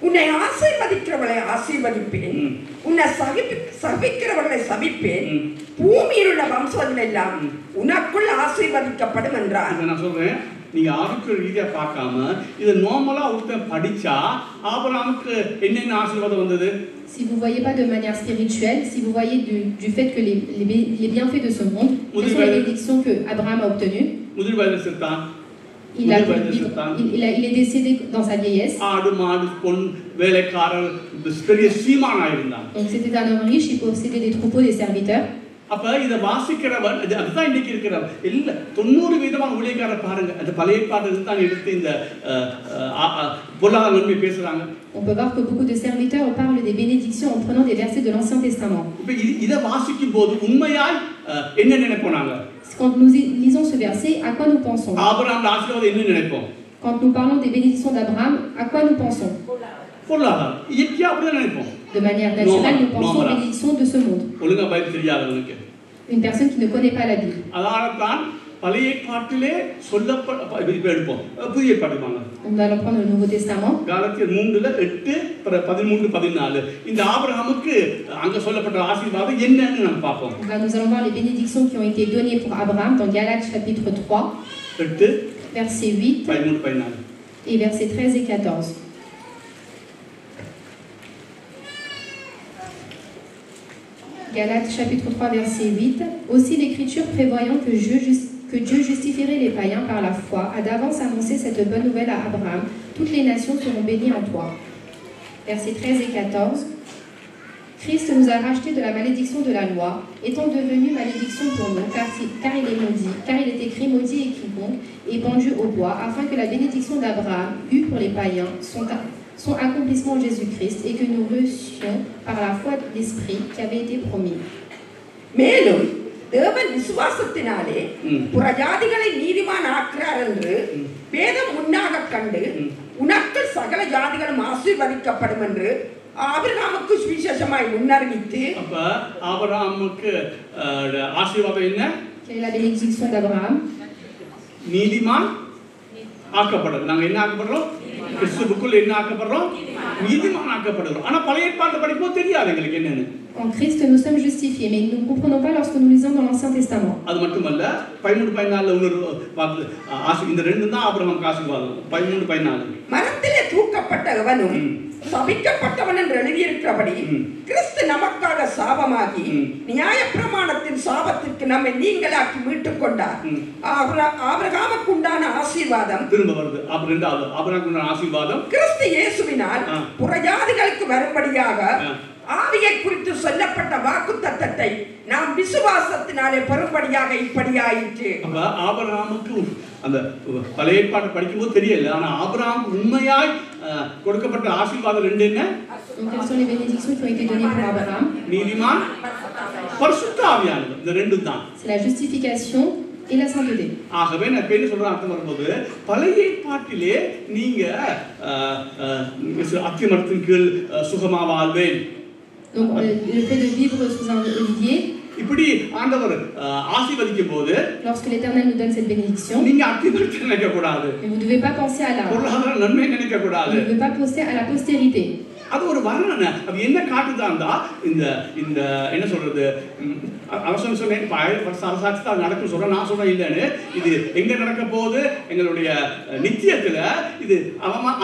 உன்னை ஆசீர்வதிக்கிறவர்களை ஆசீர்வதிப்பேன், உன்னை சபிக்கிறவர்களை சபிப்பேன், பூமியில் உள்ள வம்சங்கள் எல்லாம் உனக்குள் ஆசீர்வதிக்கப்படும் என்றார். நான் சொல்றேன், நீங்க ஆவிக்குரிய ரீதியா பார்க்காம இது நார்மலா ஒருத்தன் படிச்சா ஆபிரகாமுக்கு என்னென்ன ஆசீர்வாதம் வந்தது? Si vous ne voyez pas de manière spirituelle, si vous voyez du fait que les bienfaits de ce monde, quelles sont les bénédictions que Abraham a obtenues? Il est décédé dans sa vieillesse. Donc c'était un homme riche, il possédait des troupeaux, des serviteurs. அப்ப இத வாசிக்கிறவர் அதுதான் இன்னைக்கு இருக்கிறவர் இல்ல 90% ஊழியக்கார பாருங்க அந்த பழைய ஏற்பாட்டில் தான் எடுத்து இந்த பொருளாதார நன்மை பேசுறாங்க. On peut voir que beaucoup de serviteurs parlent des bénédictions en prenant des versets de l'Ancien Testament. இப்ப இத வாசிக்கும்போது உண்மையாய் என்ன நினைப்போனாங்க? Quand nous lisons ce verset, à quoi nous pensons? Abraham ஆசீர்வாதம் என்ன நினைப்போம்? Quand nous parlons des bénédictions d'Abraham, à quoi nous pensons? பொருளாதாரம் இயற்கையா அப்படியே நினைப்போம். De manière naturelle, nous pensons aux bénédictions de ce monde. ஒழுங்கா பைபிள் தெரியாதவங்களுக்கு Une personne qui ne connaît pas la Bible. அதனால தான் பழைய ஏற்பாட்டிலே சொல்லப்பட்ட இப்ப எடுப்போம் புதிய ஏற்பாடு வாங்க. On va prendre le Nouveau Testament. காலத்தியர் 3:8 13 14 இந்த ஆபிரகாமுக்கு அங்க சொல்லப்பட்ட ஆசீர்வாதம் என்னன்னு நம்ம பார்ப்போம். Nous allons voir les bénédictions qui ont été données pour Abraham dans Galates chapitre 3, verset 8 et versets 13 et 14. Galates chapitre 3 verset 8. Aussi l'Écriture prévoyant que Dieu justifierait les païens par la foi a d'avance annoncé cette bonne nouvelle à Abraham. Toutes les nations seront bénies en toi. Versets 13 et 14. Christ nous a rachetés de la malédiction de la loi, étant devenu malédiction pour nous, car il est maudit, car il est écrit maudit et quiconque est pendu au bois, afin que la bénédiction d'Abraham, eue pour les païens, son accomplissement en Jésus-Christ, et que nous reçuons par la foi l'Esprit qui avait été promis. மேலும் தேவன் விசுவாசத்தினாலே புறஜாதிகளை நீதிமான் ஆக்குறார் என்று வேதம் முன்னாக கண்டு உனக்கு சகல ஜாதிகளும் ஆசீர்வதிக்கப்படும் என்று ஆபிரகாமுக்கு சுவிசேஷமாய் முன்னறிவித்து. அப்ப ஆபிரகாமுக்கு ஆசீர்வாதம் என்ன? Quelle est la bénédiction d'Abraham? நீதிமான் ஆக்கப்படுறது. நாங்க என்ன ஆக்கப்படுறோம்? கிறிஸ்துவுக்குள் என்ன ஆக்கப்படுறோம்? நீதிமான் ஆக்கப்படுறோம். ஆனா பழைய ஏற்பாடு படிப்போம் தெரியாது எங்களுக்கு என்னன்னு. En Christ nous sommes justifiés, mais nous ne comprenons pas lorsque nous lisons dans l'Ancien Testament. அது மட்டுமல்ல 13-14 இந்த ரெண்டு தான் ஆபிரகாமுக்கு ஆசீர்வாதம். 13-14 மரத்திலே தூக்கப்பட்ட எவனும் சபிக்கப்பட்டவன் என்று எழுதியிருக்கிறபடி கிறிஸ்து நமக்காக சாபமாகி நியாயப்பிரமாணத்தின் சாபத்திற்கு நம்மை நீங்களாக்கி மீட்டுக் கொண்டார். ஆபிரகாமுக்கு உண்டான ஆசீர்வாதம் திரும்ப வருது. ஆபிரகாமுக்கு உண்டான ஆசீர்வாதம் கிறிஸ்து இயேசுவினால் புறஜாதிகளுக்கு வரும்படியாக ஆவியை குறித்து சொல்லப்பட்ட வாக்குத்தத்தத்தை நாம் விசுவாசத்தினாலே பெறும்படியாக இப்படியாயிற்று. ஆபிரகாமுக்கு அந்த பழைய ஏற்பாட்டை படிக்கும்போது தெரியல, ஆனா ஆபிரகாம் உண்மையாய் கொடுக்கப்பட்ட ஆசீர்வாதம் ரெண்டு என்ன? Quelles sont les bénédictions qui ont été données pour Abraham? நீதிமான், பரிசுத்த ஆவியானவர். இந்த ரெண்டு தான். C'est la justification et la sainteté. ஆகவே நான் என்ன சொல்றேன் அர்த்தம் வரும்போது பழைய ஏற்பாட்டிலே நீங்க அத்திமரத்தின் கீழ் சுகமா வாழ்வேன். Donc le fait de vivre sous un olivier. இப்படி ஆண்டவர் ஆசீர்வதிக்கும் போது lorsque l'Éternel nous donne cette bénédiction, நீங்க அத்திமரத்தை நினைக்க கூடாது. mais vous ne devez pas penser à la பொருளாதார நன்மை நினைக்க கூடாது. Vous ne devez pas penser à la postérité. அது ஒரு வர்ணனை. அது என்ன காட்டுதாண்டா இந்த இந்த என்ன சொல்றது அவசரம் சொன்னேன் அரசாட்சி தான் நடக்கும் சொல்றேன். நான் சொல்றேன் இல்லைன்னு. இது எங்க நடக்க போகுது? எங்களுடைய நித்தியத்துல இது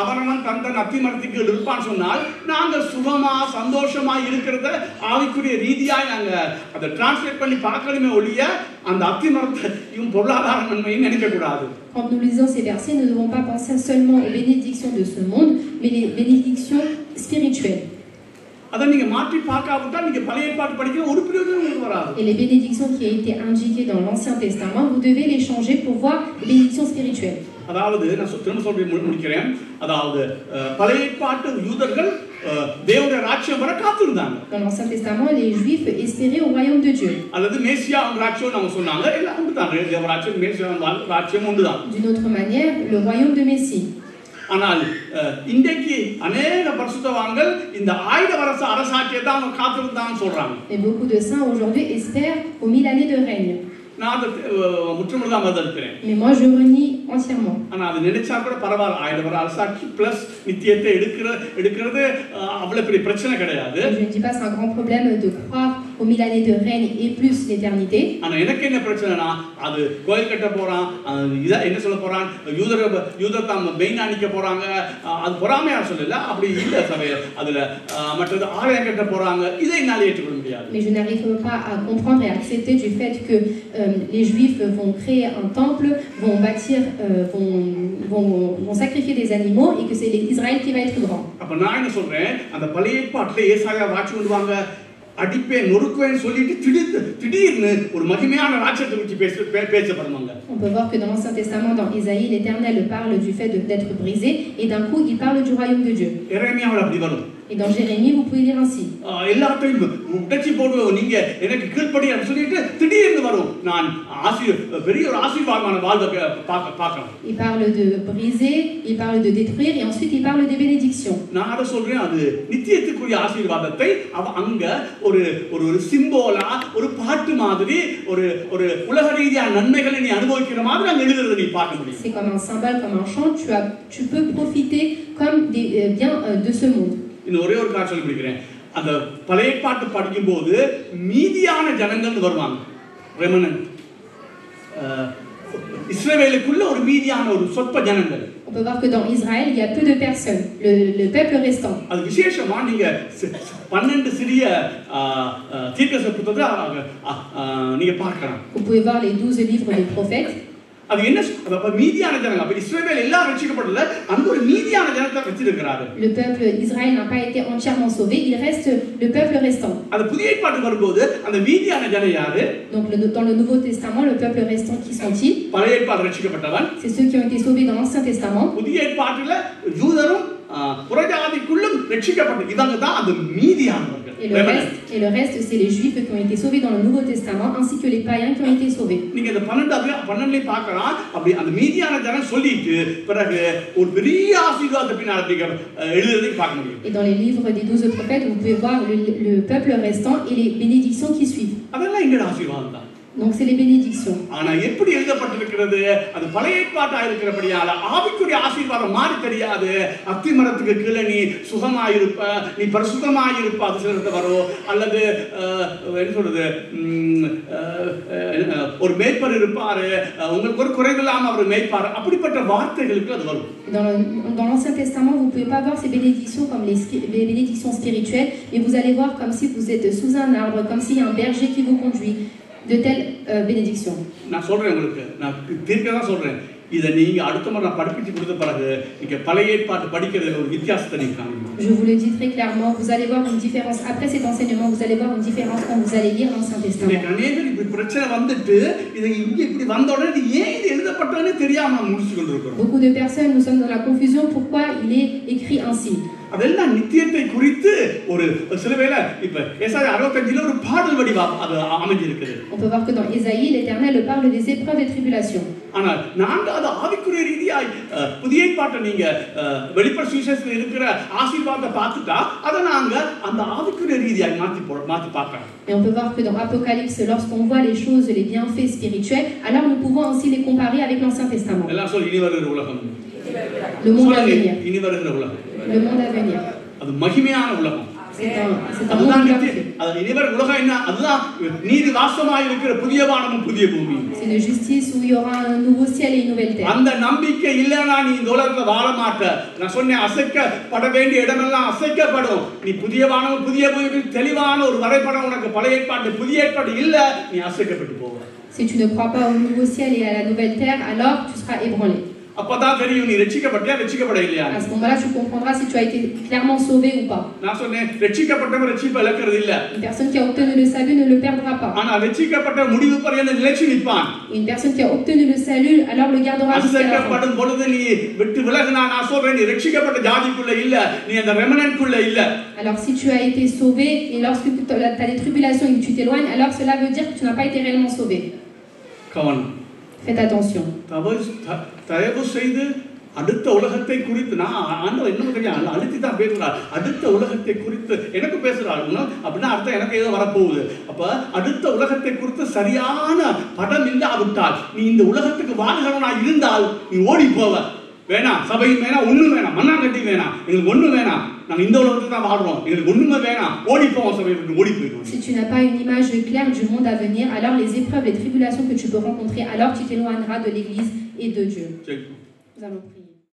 அவனவன் தந்த அத்திமரத்துக்கு இருப்பான்னு சொன்னால் நாங்கள் சுகமா சந்தோஷமா இருக்கிறத ஆவிக்குரிய ரீதியாய் நாங்க அதை டிரான்ஸ்லேட் பண்ணி பார்க்கணுமே ஒழிய அந்த அத்திமரத்தையும் பொருளாதார நன்மையும் நினைக்க கூடாது. Quand nous lisons ces versets, nous ne devons pas penser seulement aux bénédictions de ce monde, mais les bénédictions spirituelles. அதை நீங்க மாற்றி பார்க்காவிட்டா நீங்க பழைய ஏற்பாடு படிக்கிற ஒரு பிரயோஜனம் உங்களுக்கு வராது. Et les bénédictions qui ont été indiquées dans l'Ancien Testament, vous devez les changer pour voir les bénédictions spirituelles. அதாவது நான் திரும்ப சொல்றேன் முடிக்கிறேன். அதாவது பழைய ஏற்பாட்டு யூதர்கள் தேவனுடைய ராஜ்யம் வர காத்திருந்தாங்க. Dans l'Ancien Testament, les Juifs espéraient au royaume de Dieu. அல்லது மேசியா ராஜ்யம் நம்ம சொன்னாங்க. எல்லாம் உண்டுதான். தேவ ராஜ்யம் மேசியா ராஜ்யம் உண்டுதான். D'une autre manière, le royaume de Messie. ஆனால் இன்றைக்கு अनेक பரிசுத்தவான்கள் இந்த 1000 வருஷ அரசாட்சியை தான் காத்திருந்தான்னு சொல்றாங்க. Et beaucoup de saints aujourd'hui espèrent aux 1000 années de règne. நான் முற்றுமுழுதாக மறுதலிக்கிறேன். Mais moi je renie entièrement. ஆனா அது நினைச்சா கூட பரவாயில்லை. 1000 வருஷ அரசாட்சி பிளஸ் நித்தியத்தை எடுக்கிறது அவ்வளவு பெரிய பிரச்சனை கிடையாது. Je ne dis pas c'est un grand problème de croire aux 1000 années de règne et plus l'éternité. ஆனா எனக்கு என்ன பிரச்சனைனா அது கோயில் கட்ட போறான், இத என்ன சொல்ல போறான், யூதர் தாம் மெயினா நிக்க போறாங்க. அது பொறாமையா சொல்லல, அப்படி இல்ல சபை. அதுல மற்றது ஆலயம் கட்ட போறாங்க. இதை என்னால ஏற்றுக்கொள்ள முடியாது. Mais je n'arrive pas à comprendre et accepter du fait que les Juifs vont créer un temple, vont bâtir, vont sacrifier des animaux et que c'est Israël qui va être grand. அப்ப நான் என்ன சொல்றேன், அந்த பழைய ஏற்பாட்டிலே ஏசாயா வாட்சி கொண்டுவாங்க அடிப்பே நொறுக்குவேன்னு சொல்லிட்டு திடீர்னு ஒரு மகிமையான ராஜ்யத்தை பற்றி பேசப்படுவாங்க. On peut voir que dans l'Ancien Testament, dans Isaïe, l'Éternel parle du fait d'être brisé et d'un coup il parle du royaume de Dieu. எரேமியாவில் அப்படி வரும். Et dans Jérémie, vous pouvez lire ainsi. எல்லாத்தையும் உடைச்சி போடுவோம் நீங்க எனக்கு கீழ்ப்படி அப்படின்னு சொல்லிட்டு திடீர்னு வரும். நான் பெரிய ஒரு ஆசீர்வாதமான வாழ்வை பார்க்கலாம். Il parle de briser, il parle de détruire et ensuite il parle des bénédictions. நான் அதை சொல்றேன், அது நித்தியத்துக்குரிய ஆசீர்வாதத்தை அங்க ஒரு ஒரு சிம்போலா ஒரு பாட்டு மாதிரி ஒரு ஒரு உலக ரீதியான நன்மைகளை நீ அனுபவிக்கிற மாதிரி அங்க எழுதுறதை நீ பார்க்க முடியும். C'est comme un symbole, comme un chant, tu peux profiter comme des biens de ce monde. இன்னும் ஒரே ஒரு காரணம் சொல்லி முடிக்கிறேன். அந்த பழைய பாட்டு படிக்கும்போது மீதியான ஜனங்கள் வருவாங்க. ரெமனன்ட் இஸ்ரவேலுக்குள்ள ஒரு மீதியான ஒரு சொற்ப ஜனங்கள். On peut voir que dans Israël, il y a peu de personnes, le peuple restant. அது விசேஷமா நீங்க 12 சிறிய தீர்க்கதரிசி புத்தகத்தை நீங்க பார்க்கலாம். Vous pouvez voir les 12 livres des prophètes. அது என்ன மீதியான ஜனங்க அப்ப இஸ்ரவேல் எல்லாரும் ரட்சிக்கப்படல அந்த ஒரு மீதியான ஜனத்தை வச்சிருக்காரு. Le peuple Israël n'a pas été entièrement sauvé, il reste le peuple restant. அது புதிய ஏற்பாட்டுக்கு வரும்போது அந்த மீதியான ஜனம் யாரு? Donc dans le Nouveau Testament, le peuple restant qui sont-ils? பழைய ஏற்பாடு ரட்சிக்கப்பட்டவன். C'est ceux qui ont été sauvés dans l'Ancien Testament. புதிய ஏற்பாட்டில யூதரும் புறஜாதிக்குள்ளும் ரட்சிக்கப்பட்ட இவங்க தான் அந்த மீதியானவர்கள். Et le reste, c'est les Juifs qui ont été sauvés dans le Nouveau Testament, ainsi que les païens qui ont été sauvés. நீங்க இந்த 12 பார்க்கலாம். அப்படி அந்த மீதியான ஜனம் சொல்லிட்டு பிறகு ஒரு பெரிய ஆசீர்வாதத்தை பின்னால எழுதுறதை பார்க்க முடியும். Et dans les livres des 12 prophètes, vous pouvez voir le peuple restant et les bénédictions qui suivent. அதெல்லாம் எங்க ஆசீர்வாதம் தான். Donc c'est les bénédictions. ஆனா எப்படி எழுதப்பட்டிருக்கிறது அது பழைய ஏற்பாட்டா இருக்கிறபடியால ஆவிக்குரிய ஆசீர்வாதம் மாறி தெரியாது. அத்திமரத்துக்கு கீழே நீ சுகமாயிருப்ப நீ பரிசுத்தமாயிருப்ப அது சிலருக்கு வரும் அல்லது என்ன சொல்றது ஒரு மேய்ப்பர் இருப்பாரு உங்களுக்கு ஒரு குறைவில்லாம அவர் மேய்ப்பார் அப்படிப்பட்ட வார்த்தைகளுக்கு அது வரும். Dans l'Ancien Testament, vous ne pouvez pas voir ces bénédictions comme les bénédictions spirituelles, mais vous allez voir comme si vous êtes sous un arbre, comme s'il y a un berger qui vous conduit. De telles bénédictions. நான் சொல்றேன் உங்களுக்கு நான் தீர்க்கமா சொல்றேன் இத நீங்க அடுத்த முறை படிப்பிச்சு கொடுத்த பிறகு நீங்க பழைய ஏற்பாடு படிக்கிறதுல ஒரு வித்தியாசத்தை நீங்க காண்பீங்க. Je vous le dis très clairement, vous allez voir une différence après cet enseignement, vous allez voir une différence quand vous allez lire l'Ancien Testament. அநேகர் இப்படி பிரச்சனை வந்துட்டு இது இங்க இப்படி வந்த உடனே ஏன் இது எழுதப்பட்டதுன்னு தெரியாம முடிச்சு கொண்டிருக்கிறோம். Beaucoup de personnes nous sommes dans la confusion pourquoi il est écrit ainsi. அதெல்லாம் நித்தியத்தை குறித்து ஒரு சிலவேளை இப்ப ஏசாயா 65ல ஒரு பாடல் வடிவா அது அமைஞ்சிருக்குது. On peut voir que dans Ésaïe l'Éternel parle des épreuves et tribulations. ஆனால் நாங்க அது ஆவிக்குரிய ரீதியாய் புதிய ஏற்பாட்டை நீங்க வெளிப்படுத்தின சுவிசேஷத்துல இருக்கிற ஆசீர்வாதத்தை பார்த்துட்டா அதை நாங்க அந்த ஆவிக்குரிய ரீதியாய் மாத்தி பார்க்கலாம். Et on peut voir que dans Apocalypse, lorsqu'on voit les choses, les bienfaits spirituels, alors nous pouvons aussi les comparer avec l'Ancien Testament. எல்லாம் சொல்லி இனி வருகிற உலகம். Le monde à venir. இனி வருகிற உலகம். Le monde à venir. அது மகிமையான உலகம். C'est un monde glorifié. அது இனி வருகிற உலகம் என்ன அதுதான் நீதி வாசமாய் இருக்கிற புதிய வானமும் புதிய பூமி. C'est de justice où il y aura un nouveau ciel et une nouvelle terre. அந்த நம்பிக்கை இல்லனா நீ இந்த உலகத்துல வாழ மாட்ட. நான் சொன்னேன் அசைக்கப்பட வேண்டிய இடமெல்லாம் அசைக்கப்படும். நீ புதிய வானமும் புதிய பூமி தெளிவான ஒரு வரைபடம் உனக்கு பழைய ஏற்பாடு புதிய ஏற்பாடு இல்ல நீ அசைக்கப்பட்டு போவ. Si tu ne crois pas au nouveau ciel et à la nouvelle terre, alors tu seras ébranlé. அப்பதான் தெரியும் நீ ரட்சிக்கப்பட்டியா ரட்சிக்கப்பட இல்லையா. À ce moment-là, tu comprendras si tu as été clairement sauvé ou pas. நான் சொன்னேன் ரட்சிக்கப்பட்டவன் ரட்சிப்பை இழக்கிறது இல்ல. Une personne qui a obtenu le salut ne le perdra pas. ஆனா ரட்சிக்கப்பட்ட முடிவு பரியந்த நிலைச்சு நிற்பான். Une personne qui a obtenu le salut alors le gardera jusqu'à la fin. அசைக்கப்படும் பொழுது நீ விட்டு விலகினா நான் சொல்றேன் நீ ரட்சிக்கப்பட்ட ஜாதிக்குள்ள இல்ல நீ அந்த ரெமனன்ட்குள்ள இல்ல. Alors si tu as été sauvé et lorsque tu as des tribulations et que tu t'éloignes, alors cela veut dire que tu n'as pas été réellement sauvé. கவனம். Faites attention. தயவு செய்து அடுத்த உலகத்தை குறித்து நான் ஆண்டவர் என்ன தெரியும் அழுத்தி தான் பேசுறார். அடுத்த உலகத்தை குறித்து எனக்கு பேசுறாள் அப்படின்னா அர்த்தம் எனக்கு ஏதோ வரப்போகுது. அப்ப அடுத்த உலகத்தை குறித்து சரியான படம் இல்லாவிட்டால் நீ இந்த உலகத்துக்கு வாழ்கிறவனா இருந்தால் நீ ஓடி போவ. வேணாம் சபையும் வேணாம் ஒண்ணும் வேணாம் மண்ணாங்கட்டி வேணாம் எங்களுக்கு ஒண்ணும் வேணாம் நாங்க இந்த உலகத்துக்கு தான் வாழ்றோம் எங்களுக்கு ஒண்ணுமே வேணாம் ஓடி போவோம் சபையை விட்டு ஓடி போயிடுவோம். Si tu n'as pas une image claire du monde à venir, alors les épreuves, les tribulations que tu peux rencontrer, alors tu t'éloigneras de l'Église et de Dieu. Nous allons prier.